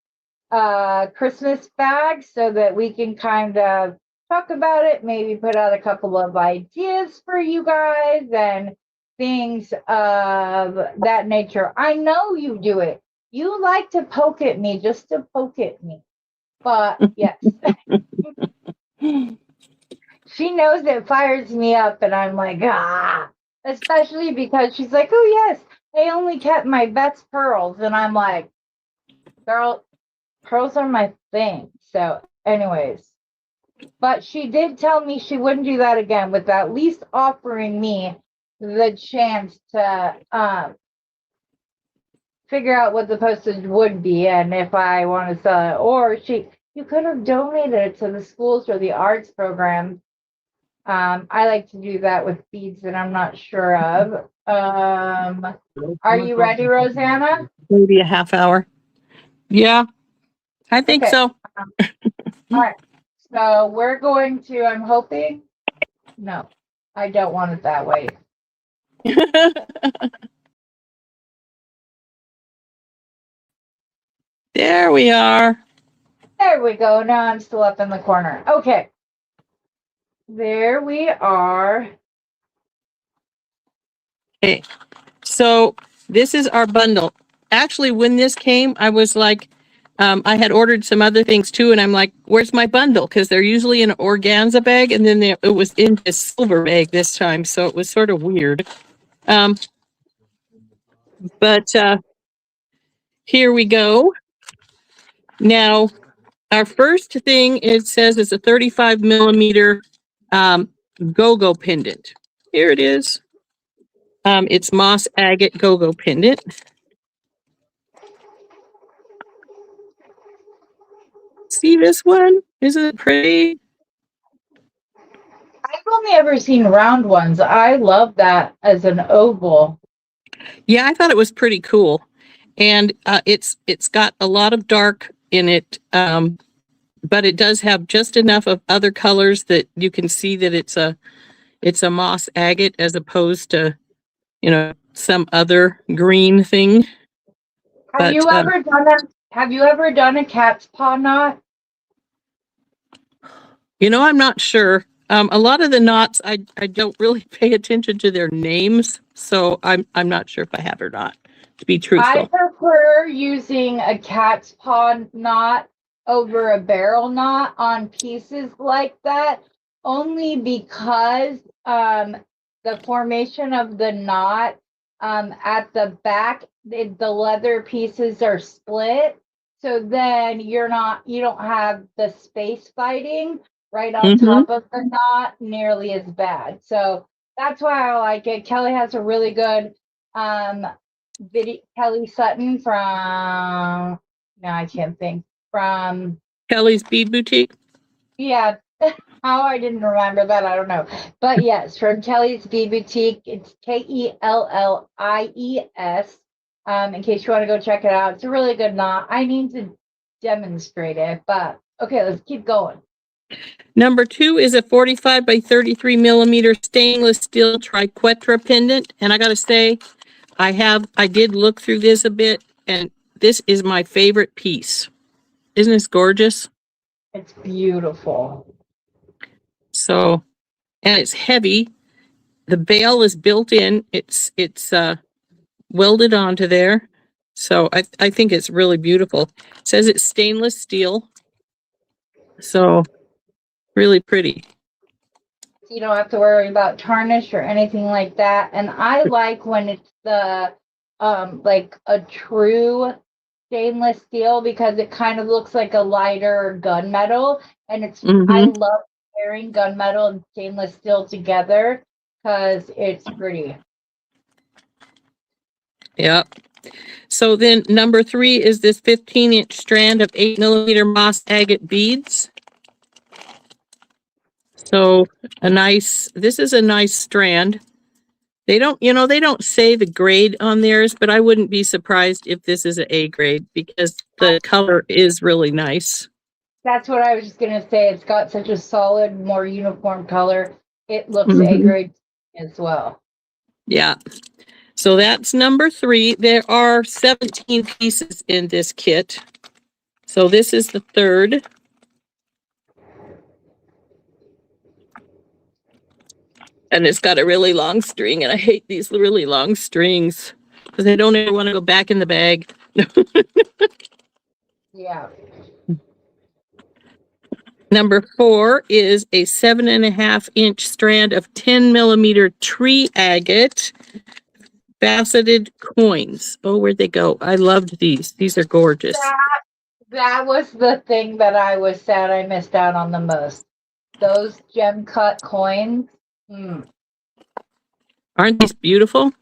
Christmas bag so that we can kind of talk about it, maybe put out a couple of ideas for you guys and things of that nature. I know you do it. You like to poke at me just to poke at me. But yes. She knows it fires me up and I'm like, ah, especially because she's like, oh yes, I only kept my best pearls. And I'm like, girl, pearls are my thing. So anyways, but she did tell me she wouldn't do that again with at least offering me the chance to figure out what the postage would be and if I want to sell it. Or you could have donated it to the schools or the arts program. I like to do that with beads that I'm not sure of. Are you ready, Rosanna? Maybe a half hour. Yeah, I think Okay. so. All right. So we're going to, I'm hoping. No, I don't want it that way. There we are. There we go. Now I'm still up in the corner. Okay. There we are. Okay, so this is our bundle. Actually, when this came, I was like, I had ordered some other things too, and I'm like, where's my bundle? Because they're usually in an organza bag, and then it was in a silver bag this time, so it was sort of weird. But here we go. Now, our first thing it says is a 35 millimeter go-go pendant. Here it is. It's moss agate go-go pendant. See this one? Isn't it pretty? I've only ever seen round ones. I love that as an oval. Yeah, I thought it was pretty cool. And it's got a lot of dark in it, but it does have just enough of other colors that you can see that it's a moss agate as opposed to, some other green thing. Have you ever done a cat's paw knot? I'm not sure. A lot of the knots, I don't really pay attention to their names, so I'm not sure if I have or not, to be truthful. I prefer using a cat's paw knot over a barrel knot on pieces like that, only because the formation of the knot at the back, the leather pieces are split. So then you don't have the space fighting right on top of the knot nearly as bad. So that's why I like it. Kelly has a really good Kelly Sutton from, no, I can't think, from Kelly's Bead Boutique. Yeah, how I didn't remember that, I don't know. But yes, from Kelly's Bead Boutique. It's Kellies. In case you want to go check it out. It's a really good knot. I need to demonstrate it, but okay, let's keep going. Number 2 is a 45 by 33 millimeter stainless steel triquetra pendant. And I got to say, I did look through this a bit, and this is my favorite piece. Isn't this gorgeous? It's beautiful. So, and it's heavy. The bail is built in. It's welded onto there. So I think it's really beautiful. It says it's stainless steel. So Really pretty. You don't have to worry about tarnish or anything like that. And I like when it's the like a true stainless steel because it kind of looks like a lighter gunmetal. And I Mm-hmm. love pairing gunmetal and stainless steel together because it's pretty. Yeah. So then number 3 is this 15-inch strand of 8mm moss agate beads. So this is a nice strand. They don't say the grade on theirs, but I wouldn't be surprised if this is an A grade because the color is really nice. That's what I was just gonna say. It's got such a solid, more uniform color. It looks A Mm-hmm. grade as well. Yeah. So that's number 3. There are 17 pieces in this kit. So this is the third. And it's got a really long string, and I hate these really long strings because I don't ever want to go back in the bag. Yeah. Number 4 is a 7.5-inch strand of 10mm tree agate faceted coins. Oh, where'd they go? I loved these. These are gorgeous. That was the thing that I was sad I missed out on the most. Those gem cut coins. Aren't these beautiful?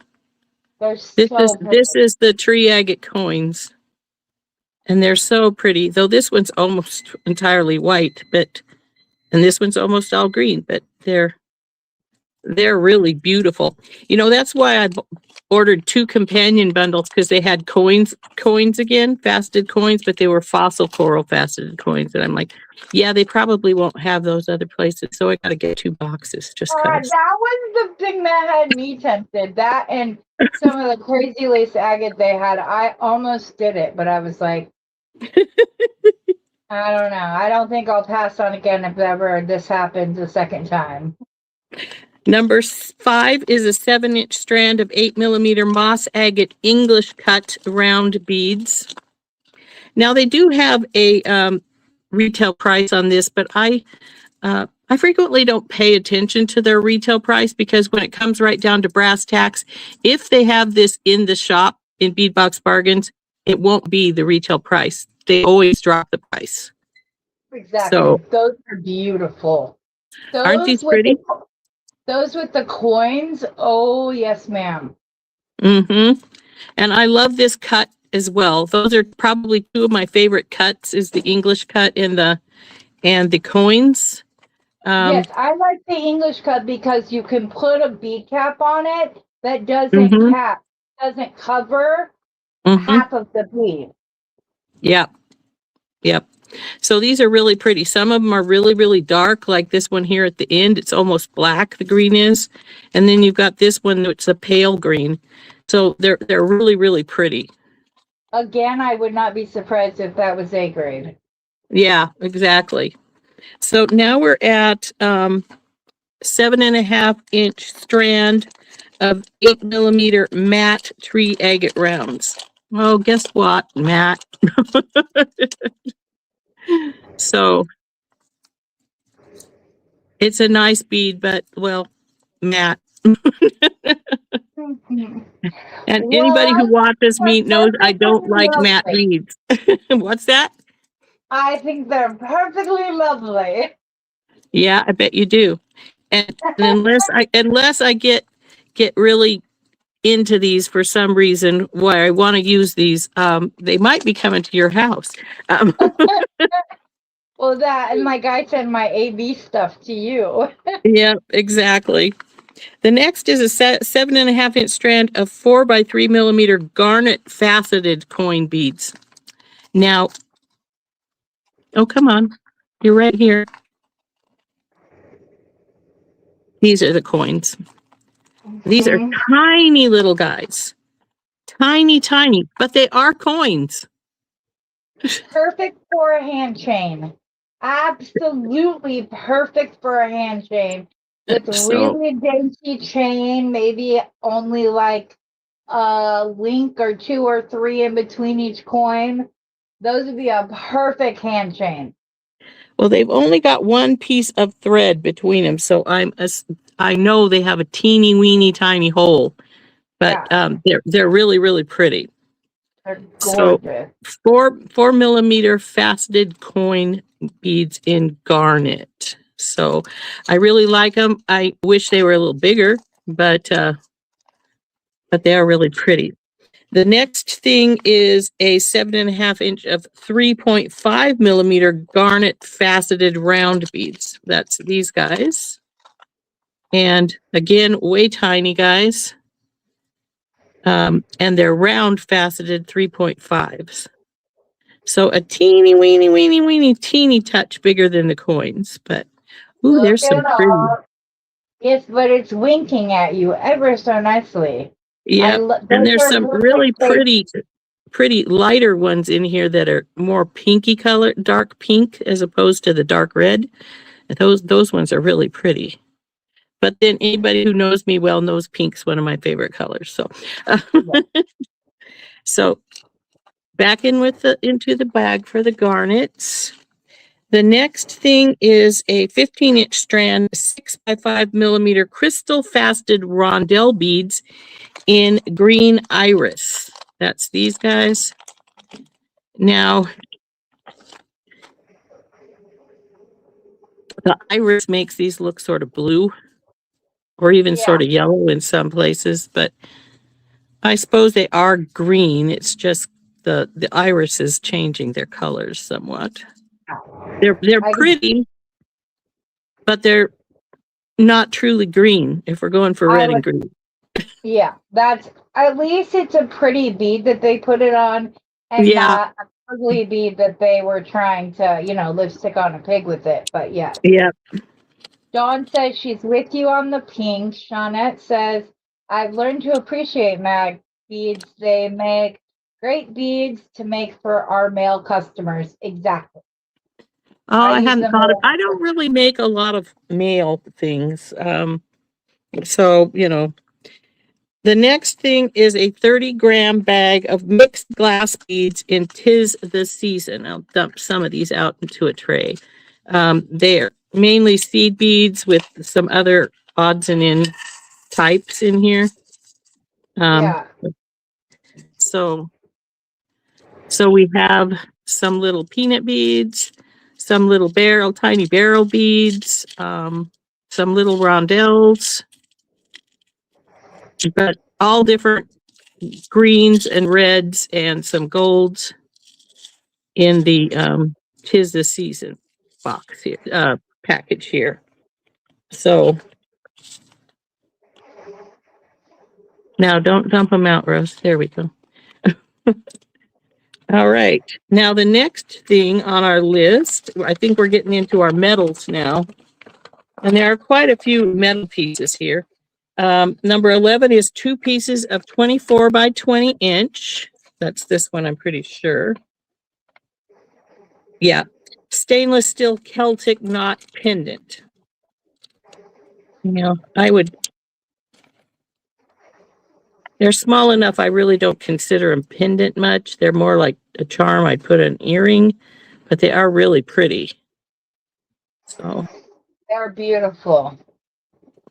They're so pretty. This is the tree agate coins. And they're so pretty. Though this one's almost entirely white, and this one's almost all green, but they're really beautiful. That's why I ordered 2 companion bundles because they had coins again, faceted coins, but they were fossil coral faceted coins. And I'm like, yeah, they probably won't have those other places. So I got to get 2 boxes just because. That was the thing that had me tempted. That and some of the crazy lace agate they had. I almost did it, but I was like, I don't know. I don't think I'll pass on again if ever this happens a second time. Number 5 is a 7-inch strand of 8mm moss agate English cut round beads. Now they do have a retail price on this, but I frequently don't pay attention to their retail price because when it comes right down to brass tacks, if they have this in the shop in Beadbox Bargains, it won't be the retail price. They always drop the price. Exactly. So, those are beautiful. aren't these pretty? Those with the coins. Oh, yes, ma'am. Mm-hmm. And I love this cut as well. Those are probably 2 of my favorite cuts is the English cut and the coins. Yes, I like the English cut because you can put a bead cap on it that Mm-hmm. doesn't cover Mm-hmm. half of the bead. Yep. So these are really pretty. Some of them are really, really dark, like this one here at the end. It's almost black, the green is. And then you've got this one that's a pale green. So they're really, really pretty. Again, I would not be surprised if that was A grade. Yeah, exactly. So now we're at 7.5-inch strand of 8mm matte tree agate rounds. Well, guess what, matte? So it's a nice bead, but well, matte. And anybody who watches me knows I don't like matte beads. What's that? I think they're perfectly lovely. Yeah, I bet you do. And unless I get really into these for some reason why I want to use these, they might be coming to your house. Well, that and like I send my AV stuff to you. Yeah, exactly. The next is a 7.5-inch strand of 4x3mm garnet faceted coin beads. Now, oh, come on. You're right here. These are the coins. These are tiny little guys. Tiny, but they are coins. Perfect for a hand chain. Absolutely perfect for a hand chain. With really dainty chain, maybe only like a link or 2 or 3 in between each coin. Those would be a perfect hand chain. Well, they've only got one piece of thread between them, so I know they have a teeny weeny tiny hole, but Yeah, they're really really pretty. they're So gorgeous. 4 millimeter faceted coin beads in garnet. So I really like them. I wish they were a little bigger, but they are really pretty. The next thing is a 7.5 inch of 3.5 millimeter garnet faceted round beads. That's these guys. And again, way tiny guys. And they're round faceted 3.5s. So a teeny, weeny, weeny, weeny, teeny touch bigger than the coins. But, ooh, Look there's some it pretty. up. Yes, but it's winking at you ever so nicely. Yeah. And Those there's are some perfect really pretty lighter ones in here that are more pinky color, dark pink, as opposed to the dark red. And those ones are really pretty. But then anybody who knows me well knows pink's one of my favorite colors. So, so back into the bag for the garnets. The next thing is a 15-inch strand, 6 by 5 millimeter crystal faceted rondelle beads in green iris. That's these guys. Now, the iris makes these look sort of blue or even Yeah, sort of yellow in some places, but I suppose they are green. It's just the iris is changing their colors somewhat. They're I pretty, but they're not truly green if we're going for I red and would green. yeah, that's at least it's a pretty bead that they put it on and Yeah, not a ugly bead that they were trying to, lipstick on a pig with it. But yes. yeah. Dawn says she's with you on the pink. Shawnette says, I've learned to appreciate mag beads. They make great beads to make for our male customers. Exactly. Oh, I I use hadn't them thought of. all. I don't really make a lot of mail things. So the next thing is a 30-gram bag of mixed glass beads in "'Tis the Season." I'll dump some of these out into a tray. They're mainly seed beads with some other odds and end types in here. Um, Yeah. so we have some little peanut beads, some little tiny barrel beads, some little rondelles, but all different greens and reds and some golds in the "'Tis the Season" box here, package here. So now don't dump them out, Rose. There we go. All right. Now the next thing on our list, I think we're getting into our metals now. And there are quite a few metal pieces here. Number 11 is 2 pieces of 24 by 20 inch. That's this one, I'm pretty sure. Yeah. Stainless steel Celtic knot pendant. They're small enough, I really don't consider them pendant much. They're more like a charm. I'd put an earring, but they are really pretty. So They're beautiful.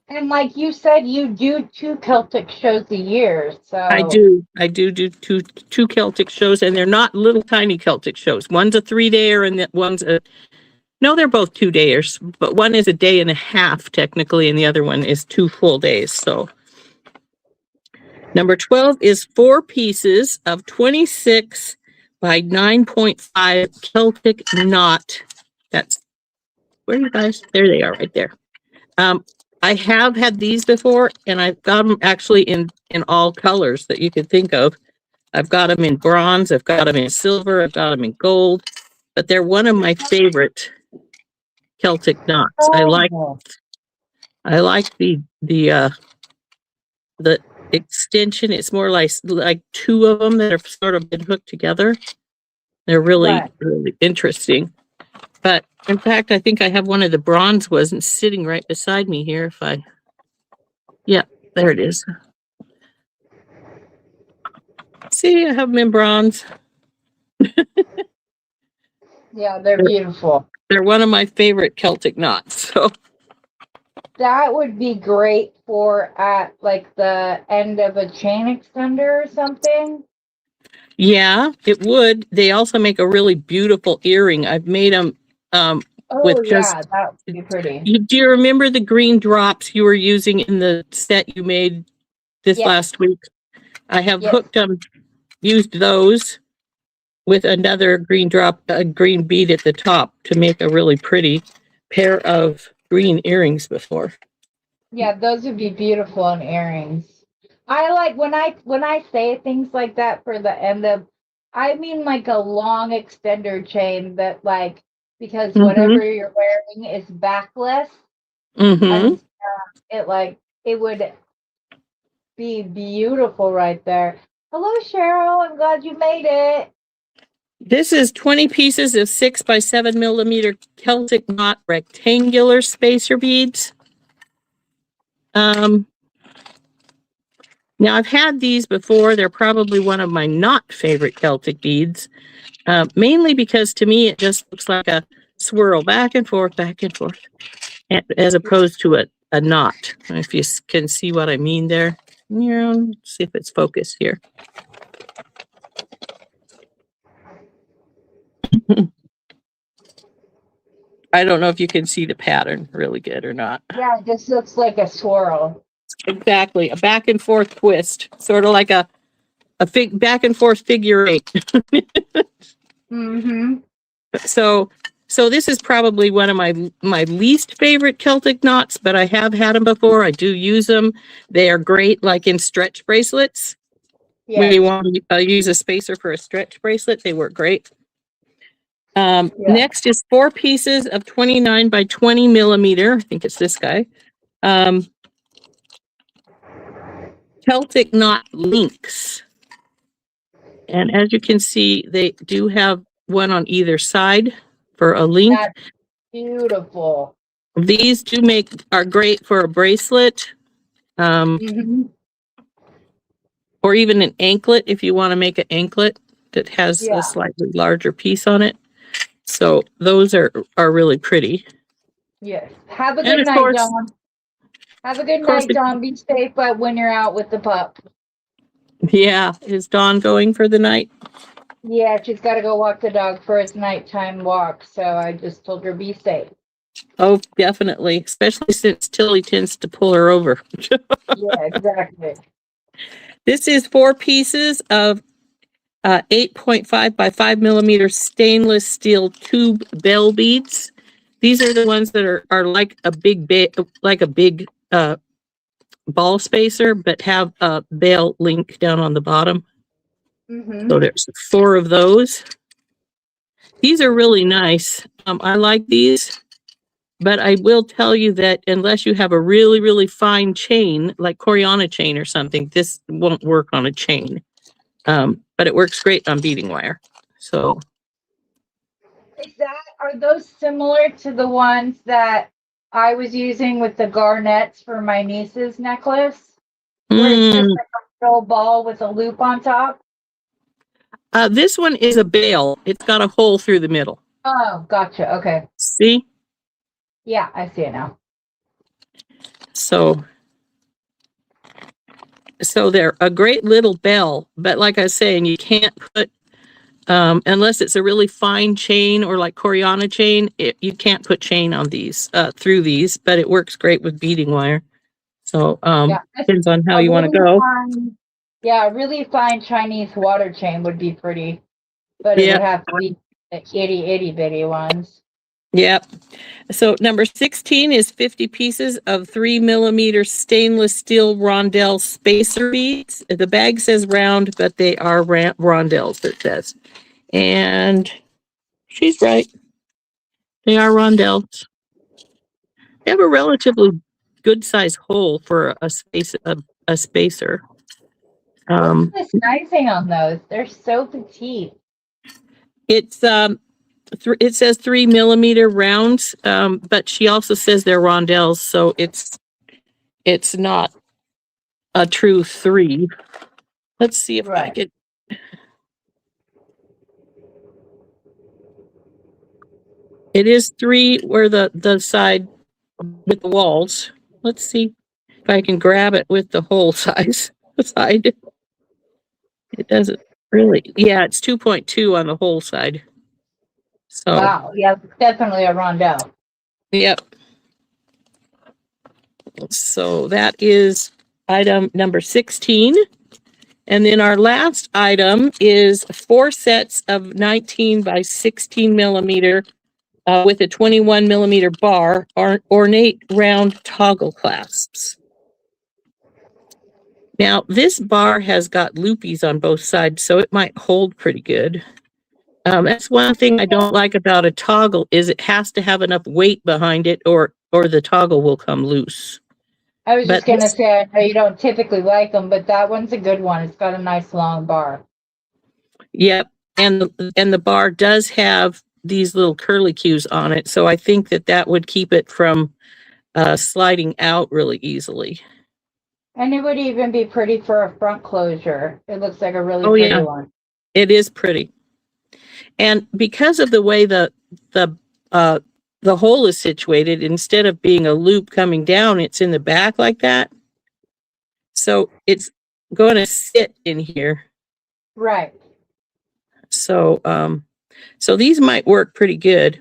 And like you said, you do 2 Celtic shows a year. I So do. I do two Celtic shows, and they're not little tiny Celtic shows. One's a 3-dayer, and one's a no. They're both 2-dayers, but one is a day and a half technically, and the other one is 2 full days. So number 12 is 4 pieces of 26 by 9.5 Celtic knot. That's where are you guys? There they are, right there. I have had these before, and I've got them actually in all colors that you could think of. I've got them in bronze, I've got them in silver, I've got them in gold, but they're one of my favorite Celtic knots. oh, I like the extension. It's more like 2 of them that are sort of been hooked together. They're really right. really interesting. But in fact, I think I have one of the bronze ones sitting right beside me here. Yeah, there it is. See, I have them in bronze. Yeah, they're beautiful. They're one of my favorite Celtic knots. So That would be great for at like the end of a chain extender or something. yeah, it would. They also make a really beautiful earring. I've made them Oh with just. yeah, that would be pretty. Do you remember the green drops you were using in the set you made this Yes, last week? I have yes. hooked them, used those with another green drop, a green bead at the top to make a really pretty pair of green earrings before. Yeah, those would be beautiful in earrings. I like when I say things like that for the end of, I mean like a long extender chain that like because Mm-hmm. whatever you're wearing is backless Mm-hmm. and it would be beautiful right there. Hello, Cheryl. I'm glad you made it. This is 20 pieces of 6 by 7 millimeter Celtic knot rectangular spacer beads. Now I've had these before. They're probably one of my not favorite Celtic beads, mainly because to me it just looks like a swirl back and forth, as opposed to a knot. If you can see what I mean there. Yeah, let's see if it's focused here. I don't know if you can see the pattern really good or not. Yeah, it just looks like a swirl. Exactly, a back and forth twist, sort of like a back and forth figure eight. Mm-hmm. So this is probably one of my least favorite Celtic knots, but I have had them before. I do use them. They are great, like in stretch bracelets. When Yes. you want to use a spacer for a stretch bracelet, they work great. Yeah. Next is 4 pieces of 29 by 20 millimeter. I think it's this guy. Celtic knot links. And as you can see, they do have one on either side for a link. That's beautiful. These are great for a bracelet, Mm-hmm. or even an anklet if you want to make an anklet that has Yeah. a slightly larger piece on it. So those are really pretty. Yes. Have a And good of night, course, Dawn. Have a good night, Dawn. Be safe when you're out with the pup. yeah, is Dawn going for the night? Yeah, she's got to go walk the dog for his nighttime walk. So I just told her be safe. Oh, definitely, especially since Tilly tends to pull her over. Yeah, exactly. This is 4 pieces of 8.5 by 5 millimeter stainless steel tube bell beads. These are the ones that are like a big ball spacer, but have a bell link down on the bottom. Mm-hmm. So there's 4 of those. These are really nice. I like these, but I will tell you that unless you have a really, really fine chain, like Coriana chain or something, this won't work on a chain. But it works great on beading wire. So Are those similar to the ones that I was using with the garnets for my niece's necklace? Where it's just like a little ball with a loop on top? This one is a bail. It's got a hole through the middle. Oh, gotcha. Okay. See? Yeah, I see it now. So they're a great little bell, but like I was saying, you can't put unless it's a really fine chain or like Coriana chain, you can't put chain on these through these, but it works great with beading wire. So Yeah, depends on how a you want to really go. fine, yeah, a really fine Chinese water chain would be pretty, but it would Yeah. have to be the itty bitty ones. Yep. So number 16 is 50 pieces of 3 millimeter stainless steel rondelle spacer beads. The bag says round, but they are rondelles, it says. And she's right. They are rondelles. They have a relatively good size hole for a spacer. What's the sizing on those? They're so petite. It's it says 3 millimeter rounds, but she also says they're rondelles, so it's not a true 3. Let's see if I Right. could. It is 3 where the side with the walls. Let's see if I can grab it with the whole size side. It doesn't really. Yeah, it's 2.2 on the whole side. So Wow, yeah, definitely a rondo. yep. So that is item number 16. And then our last item is 4 sets of 19 by 16 millimeter with a 21 millimeter bar, ornate round toggle clasps. Now, this bar has got loopies on both sides, so it might hold pretty good. That's one thing I don't like about a toggle is it has to have enough weight behind it or the toggle will come loose. I was just But gonna say, I know you don't typically like them, but that one's a good one. It's got a nice long bar. Yep, and the bar does have these little curly cues on it, so I think that would keep it from sliding out really easily. And it would even be pretty for a front closure. It looks like a really Oh, pretty yeah. one. It is pretty. And because of the way the hole is situated, instead of being a loop coming down, it's in the back like that. So it's going to sit in here. Right. So so these might work pretty good.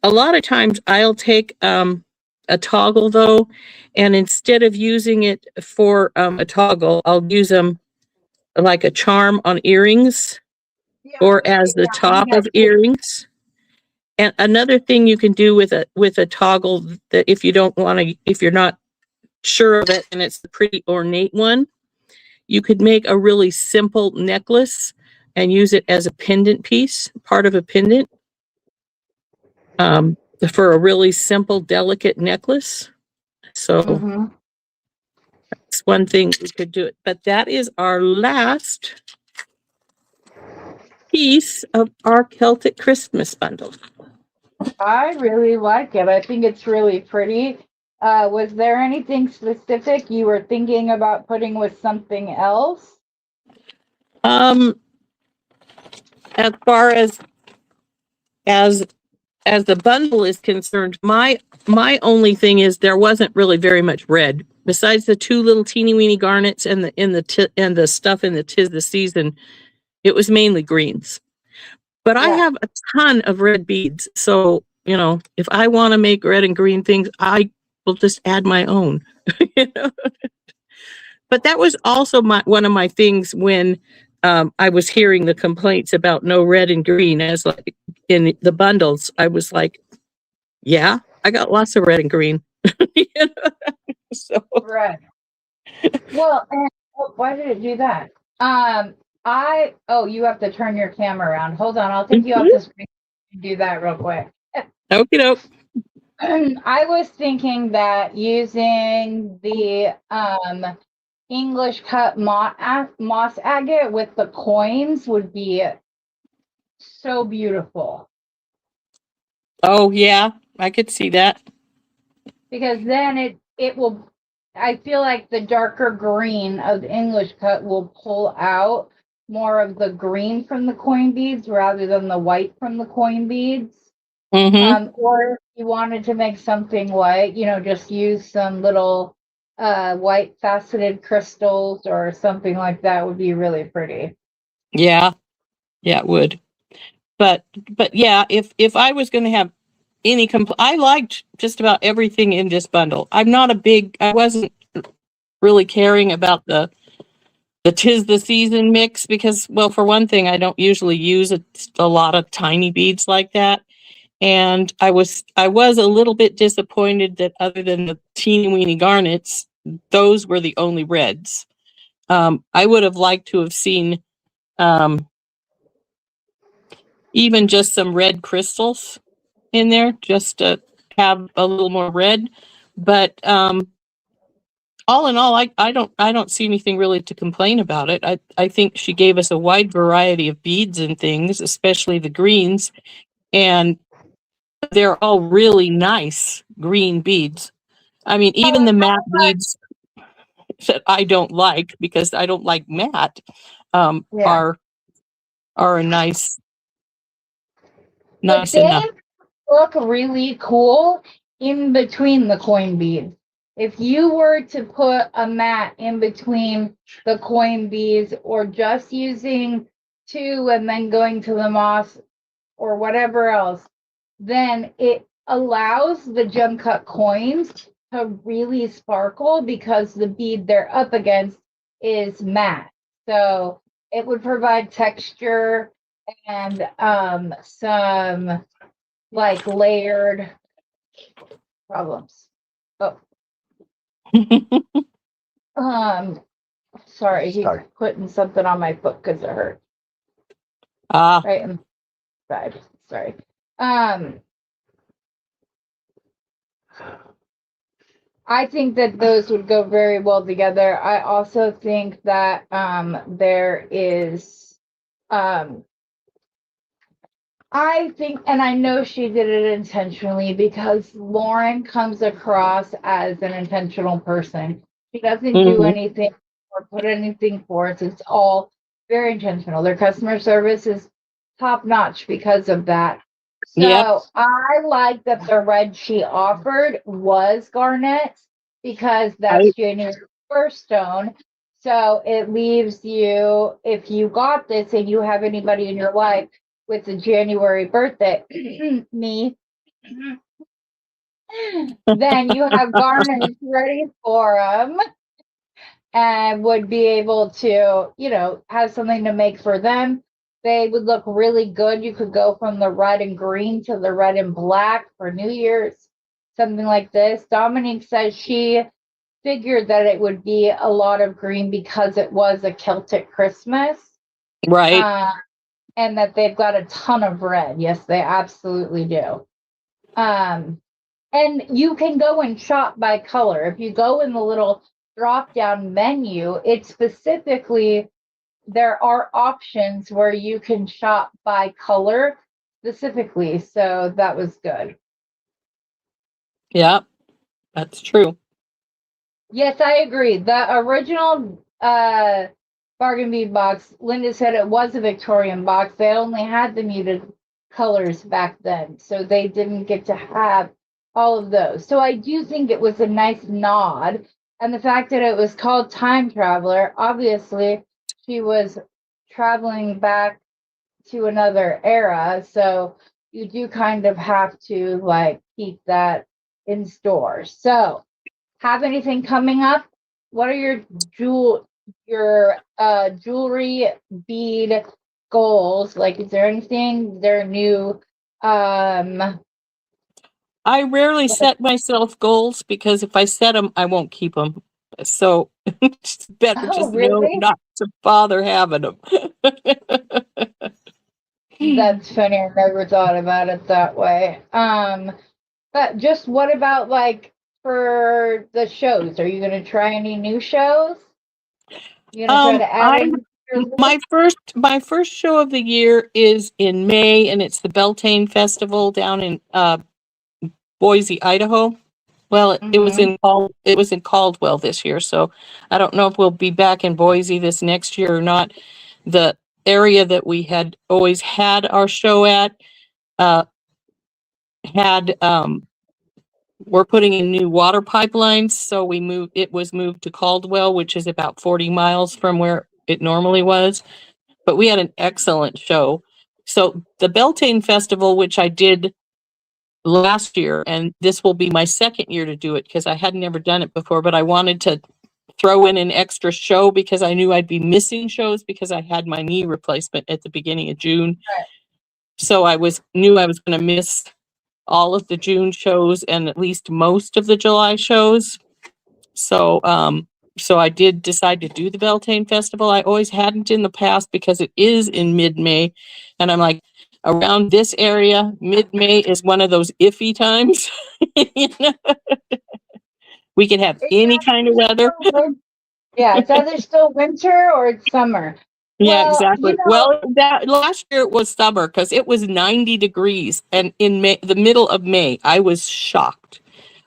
A lot of times I'll take a toggle though, and instead of using it for a toggle, I'll use them like a charm on earrings or as the top of earrings. And another thing you can do with a toggle that if you don't want to, if you're not sure of it and it's a pretty ornate one, you could make a really simple necklace and use it as a pendant piece, part of a pendant, for a really simple, delicate necklace. So that's one thing we could do it. But that is our last piece of our Celtic Christmas bundle. I really like it. I think it's really pretty. Was there anything specific you were thinking about putting with something else? As far as the bundle is concerned, my only thing is there wasn't really very much red. Besides the 2 little teeny weeny garnets and the stuff in the 'tis the season, it was mainly greens. But I have a ton of red beads, so you know, if I want to make red and green things, I will just add my own. You know? But that was also one of my things when I was hearing the complaints about no red and green as like in the bundles. I was like, yeah, I got lots of red and green. You know? So Right. Well, and why did it do that? You have to turn your camera around. Hold on, I'll take you off the screen and do that real quick. Okie doke. I was thinking that using the English cut moss agate with the coins would be so beautiful. Oh yeah, I could see that. Because then it will, I feel like the darker green of the English cut will pull out more of the green from the coin beads rather than the white from the coin beads. Or if you wanted to make something white, you know, just use some little white faceted crystals or something like that would be really pretty. Yeah, it would. But yeah, if I was going to have any I liked just about everything in this bundle. I wasn't really caring about the 'tis the season mix because, well, for one thing, I don't usually use a lot of tiny beads like that. And I was a little bit disappointed that other than the teeny weeny garnets, those were the only reds. I would have liked to have seen even just some red crystals in there just to have a little more red. But all in all, I don't see anything really to complain about it. I think she gave us a wide variety of beads and things, especially the greens, and they're all really nice green beads. I mean, even the matte beads that I don't like because I don't like matte are a nice enough. look really cool in between the coin beads. If you were to put a mat in between the coin beads or just using two and then going to the moss or whatever else, then it allows the gem cut coins to really sparkle because the bead they're up against is matte. So it would provide texture and some like layered problems. Oh, sorry, he's putting something on my foot because it hurt. Right in the side. Sorry. I think that those would go very well together. I also think that there is I think, and I know she did it intentionally because Lauren comes across as an intentional person. She doesn't do anything or put anything forth. It's all very intentional. Their customer service is top notch because of that. Yep. So I like that the red she offered was garnet because that's January's first stone. So it leaves you, if you got this and you have anybody in your life with a January birthday, me, then you have garnets ready for them and would be able to, you know, have something to make for them. They would look really good. You could go from the red and green to the red and black for New Year's, something like this. Dominique says she figured that it would be a lot of green because it was a Celtic Christmas. Right. And that they've got a ton of red. Yes, they absolutely do. And you can go and shop by color. If you go in the little drop down menu, it specifically, there are options where you can shop by color specifically. So that was good. Yeah, that's true. Yes, I agree. The original bargain bead box, Linda said it was a Victorian box. They only had the muted colors back then, so they didn't get to have all of those. So I do think it was a nice nod. And the fact that it was called Time Traveler, obviously she was traveling back to another era. So you do kind of have to like keep that in store. So have anything coming up? What are your jewelry bead goals? Like, is there anything? Is there new I rarely set myself goals because if I set them, I won't keep them. So it's better just know really? not to bother having them. That's funny. I never thought about it that way. But just what about like for the shows? Are you gonna try any new shows? You gonna try to add I any to your list? my first show of the year is in May, and it's the Beltane Festival down in Boise, Idaho. Well, it was in Caldwell this year, so I don't know if we'll be back in Boise this next year or not. The area that we had always had our show at uh, had we're putting in new water pipelines, so it was moved to Caldwell, which is about 40 miles from where it normally was. But we had an excellent show. So the Beltane Festival, which I did last year, and this will be my second year to do it because I had never done it before, but I wanted to throw in an extra show because I knew I'd be missing shows because I had my knee replacement at the beginning of June. Right. So knew I was going to miss all of the June shows and at least most of the July shows. So so I did decide to do the Beltane Festival. I always hadn't in the past because it is in mid-May, and I'm like, around this area, mid-May is one of those iffy times. You know? We can have any kind of weather. Yeah, it's either still winter or it's summer. Yeah, Well, you exactly. know, Well, that last year it was summer because it was 90 degrees, and in May, the middle of May, I was shocked.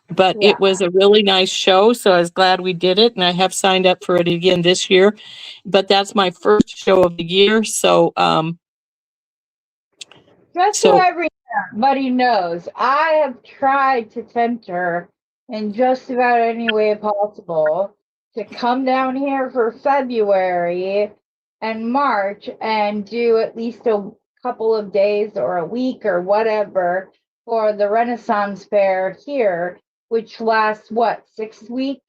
But yeah. it was a really nice show, so I was glad we did it, and I have signed up for it again this year. But that's my first show of the year, so Just so everyone but he knows. I have tried to tempt her in just about any way possible to come down here for February and March and do at least a couple of days or a week or whatever for the Renaissance Fair here, which lasts what, 6 weeks?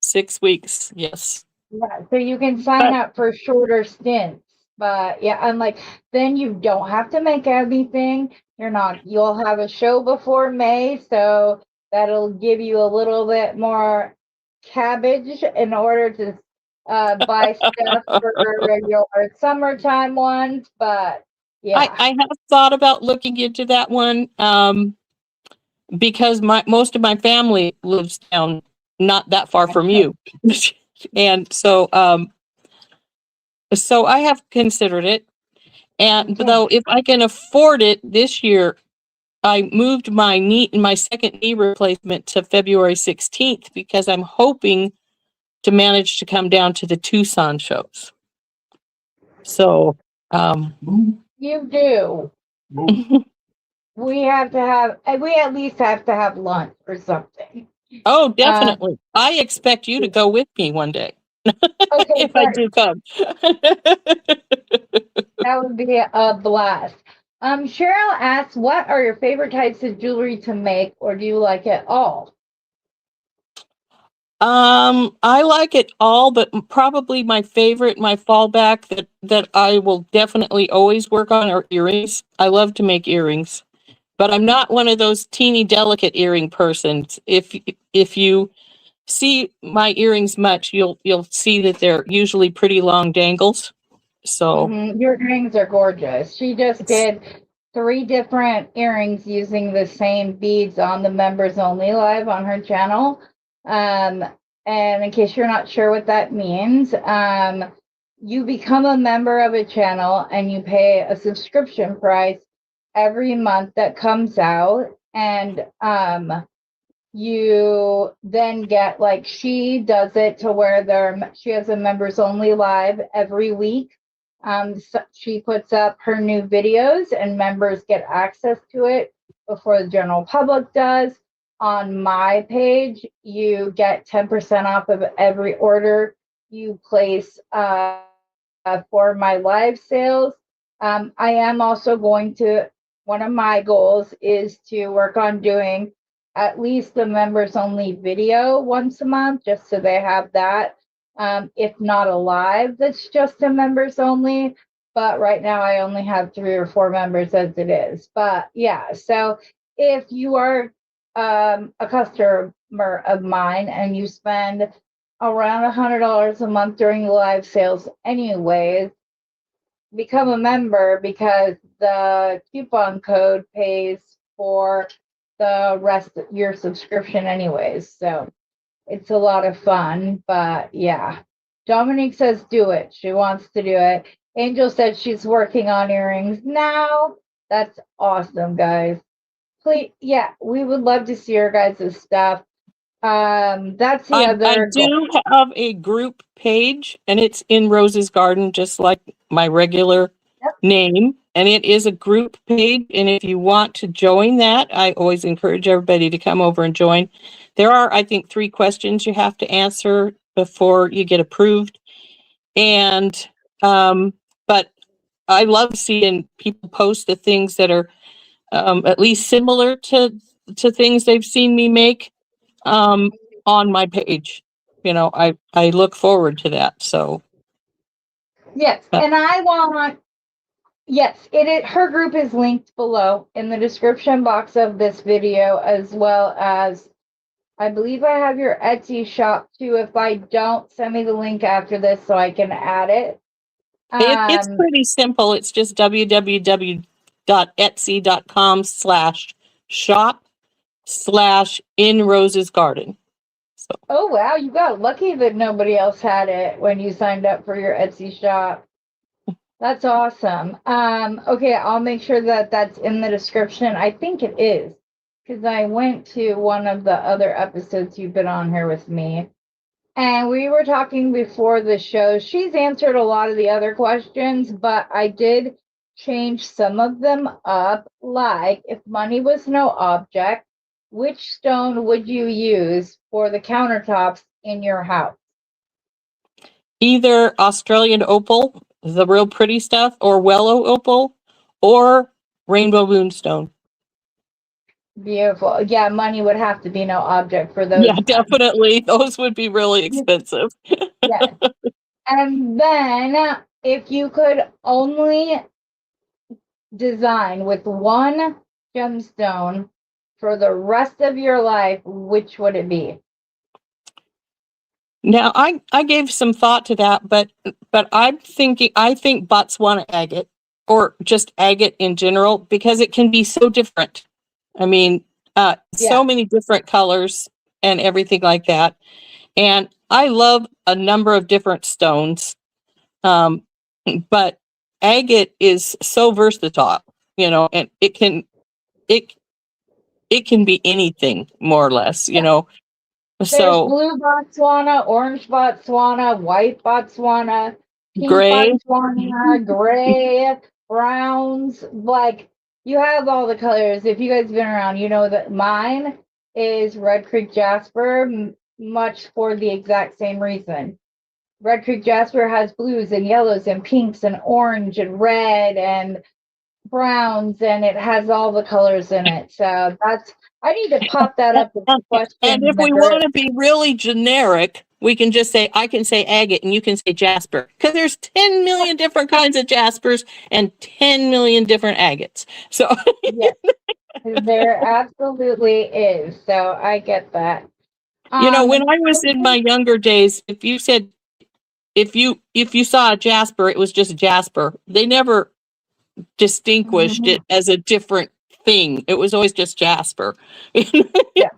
6 weeks, yes. Yeah, so you can sign But up for shorter stints. But yeah, and like then you don't have to make anything. You'll have a show before May, so that'll give you a little bit more cabbage in order to buy stuff for your summertime ones. But yeah. I have thought about looking into that one, because most of my family lives down not that far from you. And so I have considered it. And Okay. though if I can afford it this year, I moved my second knee replacement to February 16th because I'm hoping to manage to come down to the Tucson shows. So, You do. We at least have to have lunch or something. oh, Uh, definitely. I expect you to go with me one day okay, if I great. do come. That would be a blast. Cheryl asks, what are your favorite types of jewelry to make, or do you like it all? I like it all, but probably my favorite, my fallback that I will definitely always work on are earrings. I love to make earrings, but I'm not one of those teeny delicate earring persons. If you see my earrings much, you'll see that they're usually pretty long dangles. So Your earrings are gorgeous. She just it's did 3 different earrings using the same beads on the members only live on her channel. Um, and in case you're not sure what that means, you become a member of a channel and you pay a subscription price every month that comes out. And you then get, like, she does it to where she has a members only live every week. So she puts up her new videos and members get access to it before the general public does. On my page, you get 10% off of every order you place for my live sales. I am also one of my goals is to work on doing at least the members only video once a month, just so they have that. If not a live, that's just a members only. But right now I only have 3 or 4 members as it is. But yeah, so if you are a customer of mine and you spend around $100 a month during the live sales anyways, become a member because the coupon code pays for the rest of your subscription anyways. So it's a lot of fun, but yeah. Dominique says do it. She wants to do it. Angel said she's working on earrings now. That's awesome, guys. Please, yeah, we would love to see your guys' stuff. That's the I other goal. do have a group page, and it's in Rose's Garden, just like my regular name. And it is a group page. And if you want to join that, I always encourage everybody to come over and join. There are, I think, 3 questions you have to answer before you get approved. And but I love seeing people post the things that are at least similar to things they've seen me make on my page. I look forward to that. So Yes, and I want yes, her group is linked below in the description box of this video, as well as I believe I have your Etsy shop too. If I don't, send me the link after this so I can add it. it's pretty simple. It's just www.etsy.com/shop/in Rose's Garden. So Oh wow, you got lucky that nobody else had it when you signed up for your Etsy shop. That's awesome. Okay, I'll make sure that that's in the description. I think it is, because I went to one of the other episodes you've been on here with me. And we were talking before the show. She's answered a lot of the other questions, but I did change some of them up. Like, if money was no object, which stone would you use for the countertops in your house? Either Australian opal, the real pretty stuff, or Wellow opal, or rainbow moonstone. Beautiful. Yeah, money would have to be no object for those Yeah, ones. definitely. Those would be really expensive. Yes. And then if you could only design with one gemstone for the rest of your life, which would it be? Now, I gave some thought to that, but I think Botswana agate, or just agate in general, because it can be so different. I mean, Yeah. so many different colors and everything like that. And I love a number of different stones. But agate is so versatile, and it it can be anything more or less, There's So blue Botswana, orange Botswana, white Botswana, pink gray. Botswana, gray, browns. Like, you have all the colors. If you guys have been around, you know that mine is Red Creek Jasper, much for the exact same reason. Red Creek Jasper has blues and yellows and pinks and orange and red and browns, and it has all the colors in it. So I need to pop that up as a And question in if the we group. want to be really generic, we can just say, I can say agate and you can say jasper, because there's 10 million different kinds of jaspers and 10 million different agates. So, Yes, there absolutely is. So I get that. when I was in my younger days, if you said, if you saw a jasper, it was just jasper. They never distinguished it as a different thing. It was always just jasper. Yeah.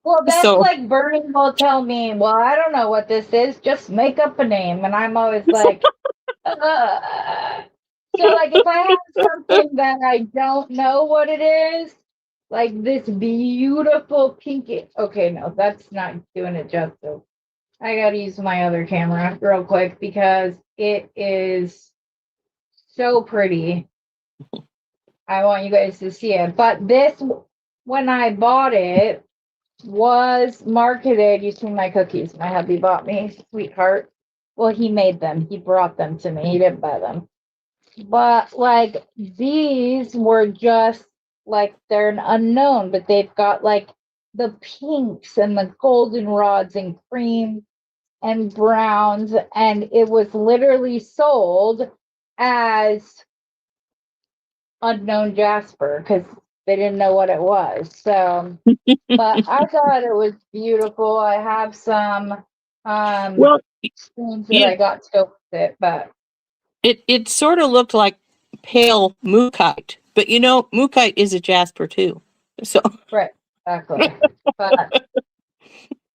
Well, that's So, like Bernie will tell me, well, I don't know what this is. Just make up a name. And I'm always like, So, like, if I have something that I don't know what it is, like this beautiful pinky. Okay, no, that's not doing it justice. I gotta use my other camera real quick because it is so pretty. I want you guys to see it. But this, when I bought it, was marketed. You see my cookies my hubby bought me, sweetheart. Well, he made them. He brought them to me. He didn't buy them. But like these were just like they're an unknown, but they've got like the pinks and the goldenrods and cream and browns, and it was literally sold as unknown jasper because they didn't know what it was. So, but I thought it was beautiful. I have some well, spoons that you, I got to go with it, but it sort of looked like pale mookaite, but mookaite is a jasper too. So, right, exactly. But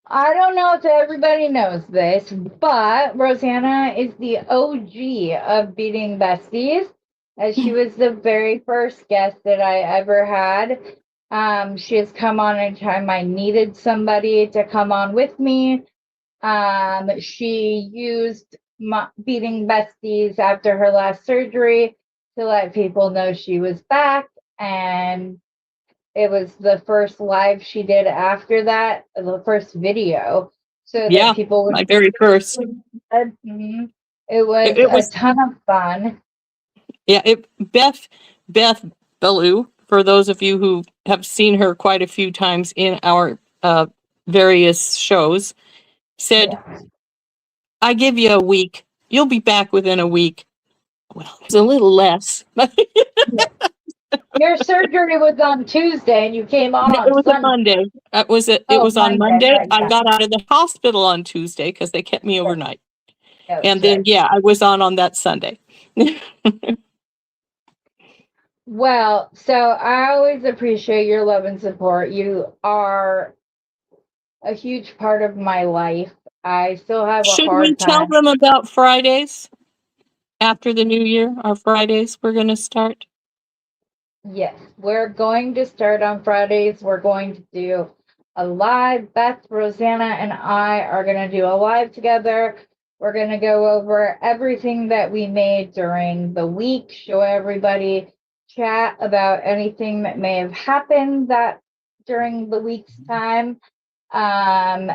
I don't know if everybody knows this, but Rosanna is the OG of Beading Besties, as she was the very first guest that I ever had. She has come on anytime I needed somebody to come on with me. She used Beading Besties after her last surgery to let people know she was back, and it was the first live she did after that, the first video, so that yeah, people my would. very first. Mhm. It was It a was, ton of fun. yeah, Beth Ballou, for those of you who have seen her quite a few times in our various shows, said, Yeah. I give you a week. You'll be back within a week. Well, it's a little less. Your surgery was on Tuesday and you came No, it on was a Sunday. Monday. It Oh, was on Monday. Monday. Right. I Yeah. got out of the hospital on Tuesday because they kept me Yeah, overnight. that's And then, right. yeah, I was on that Sunday. Well, so I always appreciate your love and support. You are a huge part of my life. I still have a Should we hard tell time. them about Fridays after the new year? Our Fridays we're going to start. Yes, we're going to start on Fridays. We're going to do a live. Beth, Rosanna, and I are going to do a live together We're going to go over everything that we made during the week, show everybody, chat about anything that may have happened that during the week's time. And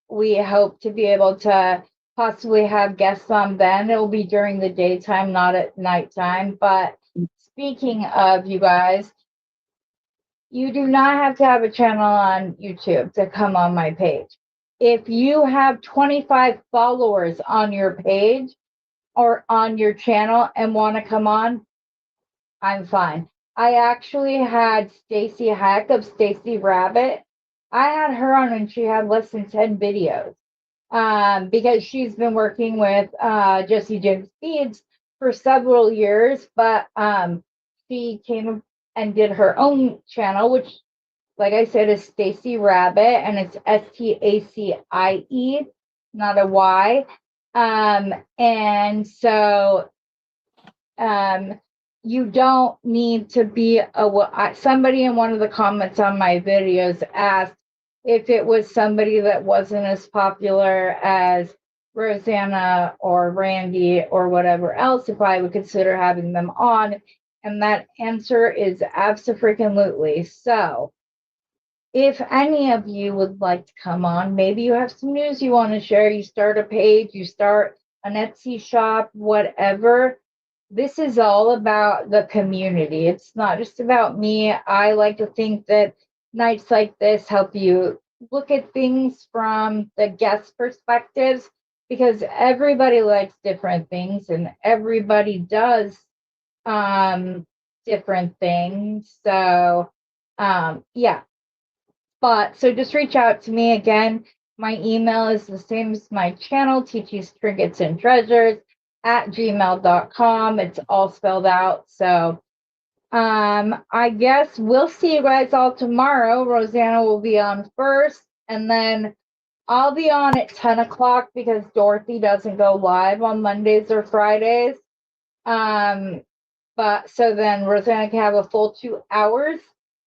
we hope to be able to possibly have guests on then. It will be during the daytime, not at nighttime. But speaking of, you guys, you do not have to have a channel on YouTube to come on my page. If you have 25 followers on your page or on your channel and want to come on, I'm fine. I actually had Stacy Heck of Stacy Rabbit. I had her on and she had less than 10 videos because she's been working with Jesse James Beads for several years, but she came and did her own channel, which, like I said, is Stacy Rabbit, and it's STACIE, not a Y. And so you don't need to be somebody in one of the comments on my videos asked if it was somebody that wasn't as popular as Rosanna or Randy or whatever else, if I would consider having them on. And that answer is abso-freaking-lutely. So if any of you would like to come on, maybe you have some news you want to share, you start a page, you start an Etsy shop, whatever. This is all about the community. It's not just about me. I like to think that nights like this help you look at things from the guest perspectives, because everybody likes different things and everybody does different things. So yeah. But so just reach out to me again. My email is the same as my channel, titistrinketsandtreasures @gmail.com. It's all spelled out. So I guess we'll see you guys all tomorrow. Rosanna will be on first, and then I'll be on at 10 o'clock because Dorothy doesn't go live on Mondays or Fridays. But so then Rosanna can have a full 2 hours,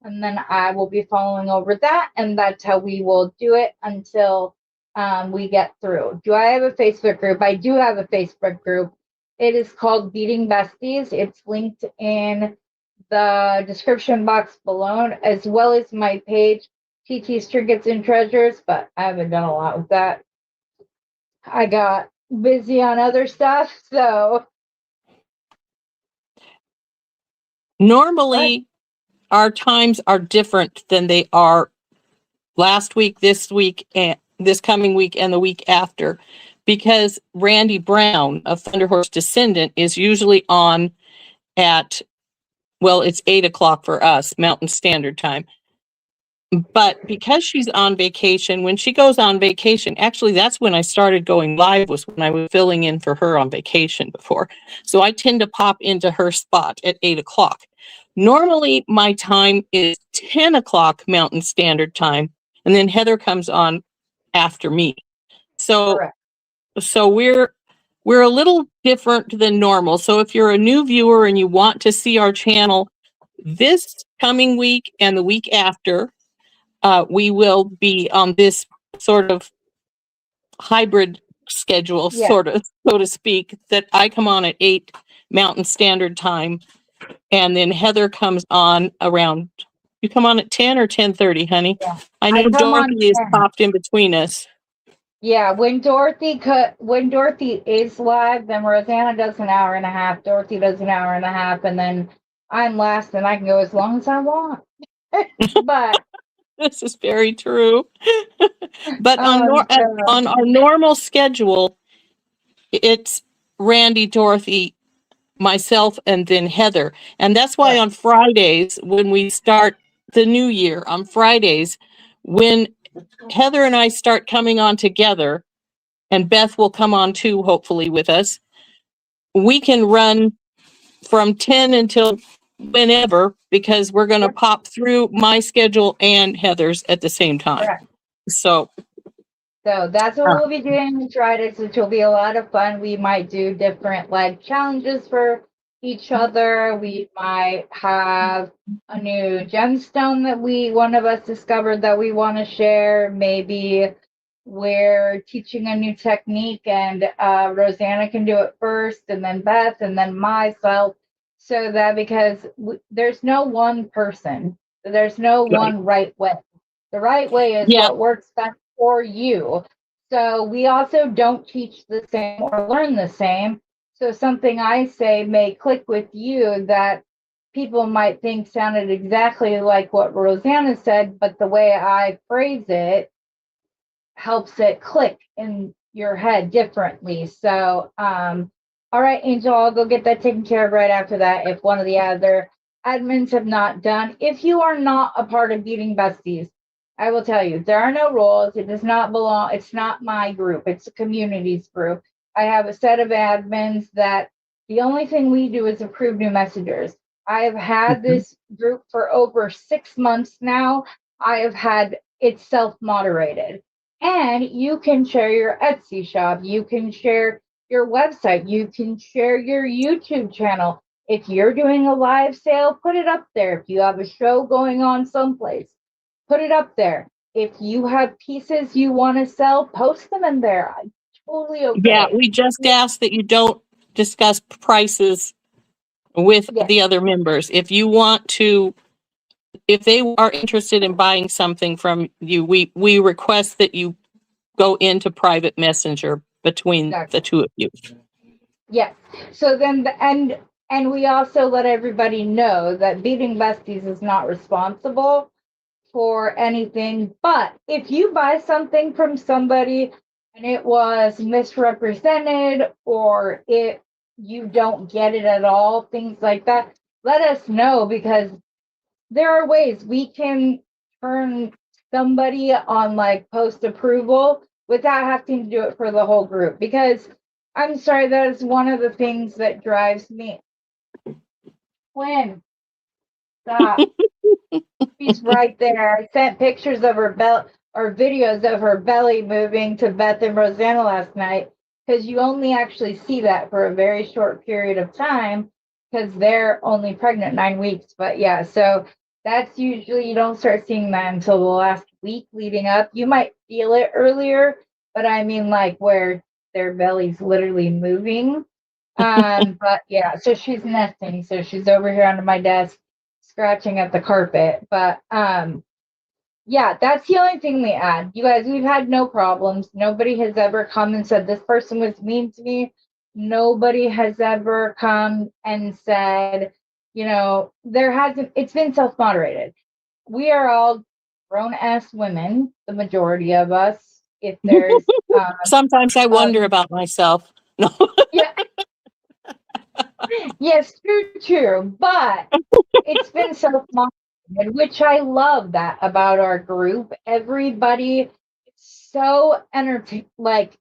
and then I will be following over that, and that's how we will do it until we get through. Do I have a Facebook group? I do have a Facebook group. It is called Beading Besties. It's linked in the description box below, as well as my page, TT's Trinkets and Treasures, but I haven't done a lot with that. I got busy on other stuff, so. Normally, our times are different than they are last week, and this coming week, and the week after, because Randy Brown of Thunderhorse Descendant is usually on at, well, it's 8 o'clock for us, Mountain Standard Time. But because she's on vacation, when she goes on vacation, actually, that's when I started going live, was when I was filling in for her on vacation before. So I tend to pop into her spot at 8 o'clock. Normally, my time is 10 o'clock Mountain Standard Time, and then Heather comes on after me. So, Correct. so we're a little different than normal. So if you're a new viewer and you want to see our channel this coming week and the week after, we will be on this sort of hybrid schedule, Yeah. sort of, so to speak, that I come on at 8 Mountain Standard Time, and then Heather comes on around, you come on at 10 or 10:30, honey? Yeah. I know come on Dorothy is 10. popped in between us. Yeah, when Dorothy is live, then Rosanna does an hour and a half, Dorothy does an hour and a half, and then I'm last and I can go as long as I want. But This is very true. But on our normal schedule, it's Randy, Dorothy, myself, and then Heather. And that's why on Fridays, when we start the new year, on Fridays, when Heather and I start coming on together, and Beth will come on too, hopefully with us, we can run from 10 until whenever, because we're going to pop through my schedule and Heather's at the same time. Correct. So that's what we'll be doing on Fridays, which will be a lot of fun. We might do different like challenges for each other. We might have a new gemstone that one of us discovered that we want to share. Maybe we're teaching a new technique, and Rosanna can do it first, and then Beth, and then myself, so that because there's no one person, there's no Right. one right way. The right way is Yeah. what works best for you. So we also don't teach the same or learn the same. So something I say may click with you that people might think sounded exactly like what Rosanna said, but the way I phrase it helps it click in your head differently. So, all right, Angel, I'll go get that taken care of right after that. If one of the other admins have not done, if you are not a part of Beading Besties, I will tell you there are no rules. It does not belong. It's not my group. It's a community's group. I have a set of admins that the only thing we do is approve new messengers. I have had Mhm. this group for over 6 months now. I have had it self moderated. And you can share your Etsy shop. You can share your website. You can share your YouTube channel. If you're doing a live sale, put it up there. If you have a show going on someplace, put it up there. If you have pieces you want to sell, post them in there. Totally Yeah, okay. we just ask that you don't discuss prices with Yes, the other members. If you want to, if they are interested in buying something from you, we request that you go into private messenger between the exactly. two of you. Yes. So then and we also let everybody know that Beating Besties is not responsible for anything. But if you buy something from somebody and it was misrepresented or it you don't get it at all, things like that, let us know because there are ways we can turn somebody on like post approval without having to do it for the whole group. Because I'm sorry, that is one of the things that drives me. When stop. She's right there. I sent pictures of her belly or videos of her belly moving to Beth and Rosanna last night because you only actually see that for a very short period of time because they're only pregnant 9 weeks. But yeah, so that's usually you don't start seeing that until the last week leading up. You might feel it earlier, but I mean like where their belly's literally moving. But yeah, so she's nesting. So she's over here under my desk scratching at the carpet. But yeah, that's the only thing we add. You guys, we've had no problems. Nobody has ever come and said this person was mean to me. Nobody has ever come and said, there hasn't, it's been self moderated. We are all grown ass women, the majority of us. If there's, Sometimes I uh, wonder about myself. No. yeah, yes, true, true. But it's been self motivated, which I love that about our group. Everybody is so like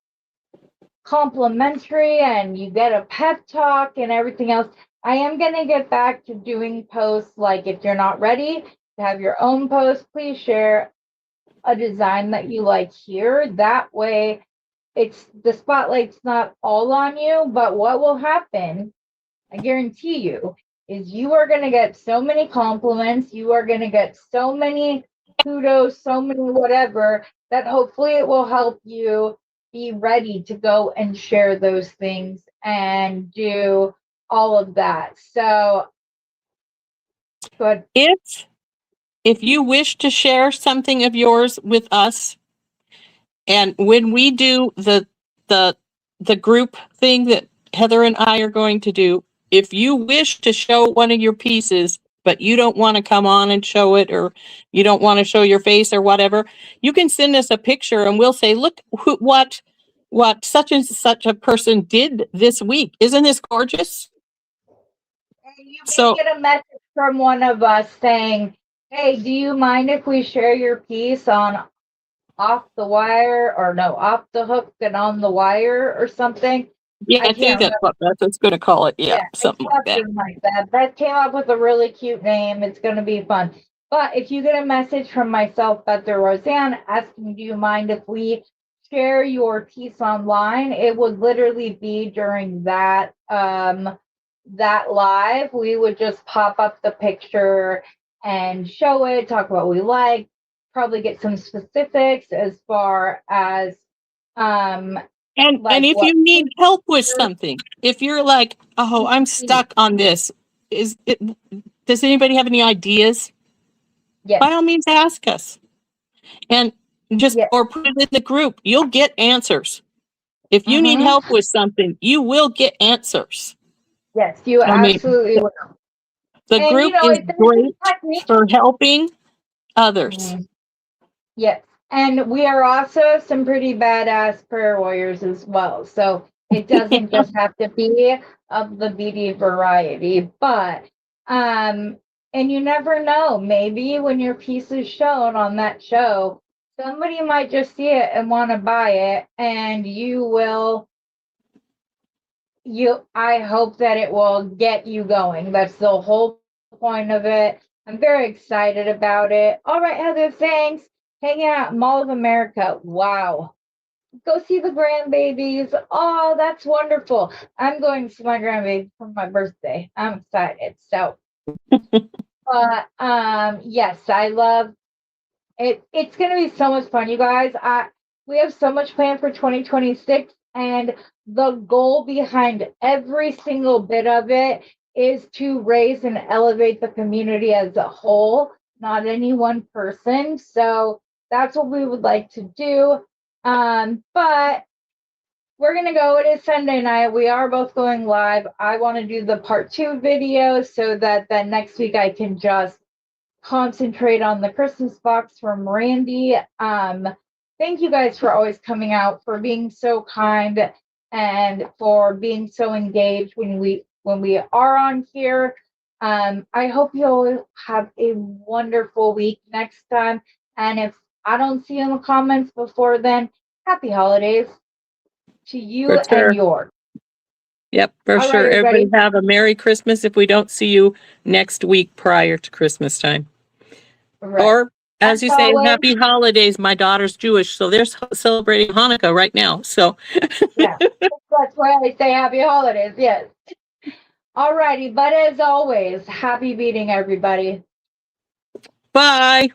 complimentary, and you get a pep talk and everything else. I am gonna get back to doing posts. Like if you're not ready to have your own post, please share a design that you like here. That way, it's the spotlight's not all on you. But what will happen? I guarantee you, is you are going to get so many compliments, you are going to get so many kudos, so many whatever, that hopefully it will help you be ready to go and share those things and do all of that. So, good. If you wish to share something of yours with us, and when we do the the group thing that Heather and I are going to do, if you wish to show one of your pieces, but you don't want to come on and show it, or you don't want to show your face or whatever, you can send us a picture and we'll say, look what such and such a person did this week. Isn't this gorgeous? And you may So get a message from one of us saying, hey, do you mind if we share your piece on off the wire or no, off the hook and on the wire or something? yeah, I I think can't that's what Beth is going to call it. Yeah, Yeah, it's something like that. something like that. Beth came up with a really cute name. It's going to be fun. But if you get a message from myself, Beth or Roseanne, asking, do you mind if we share your piece online? It would literally be during that live. We would just pop up the picture and show it, talk about what we like, probably get some specifics as far as And like if what you need help with something, if you're like, oh, I'm stuck on this, does anybody have any ideas? yes, By all means, ask us. And just, yes, or put it in the group. You'll get answers. If you need mm-hmm. help with something, you will get answers. Yes, you I mean, absolutely will. the And group is if there's great a technique, for helping others. mhm, yes, and we are also some pretty badass prayer warriors as well. So it doesn't just have to be of the BD variety, but and you never know. Maybe when your piece is shown on that show, somebody might just see it and want to buy it, and I hope that it will get you going. That's the whole point of it. I'm very excited about it. All right, Heather, thanks. Hanging out at Mall of America. Wow. Go see the grandbabies. Oh, that's wonderful. I'm going to see my grandbaby for my birthday. I'm excited. So, but yes, I love it. It's gonna be so much fun, you guys. We have so much planned for 2026, and the goal behind every single bit of it is to raise and elevate the community as a whole, not any one person. So that's what we would like to do. But we're gonna go. It is Sunday night. We are both going live. I want to do the part 2 video so that then next week I can just concentrate on the Christmas box from Randy. Thank you guys for always coming out, for being so kind, and for being so engaged when we are on here. I hope you'll have a wonderful week next time. And if I don't see you in the comments before then, happy holidays to you For and sure. yours. Yep, for All sure. right, Everybody everybody. have a Merry Christmas if we don't see you next week prior to Christmas time. Right. Or, as As you say, always, happy holidays. My daughter's Jewish, so they're celebrating Hanukkah right now. So, yeah, that's why I say happy holidays. Yes. All righty, but as always, happy beading, everybody. bye.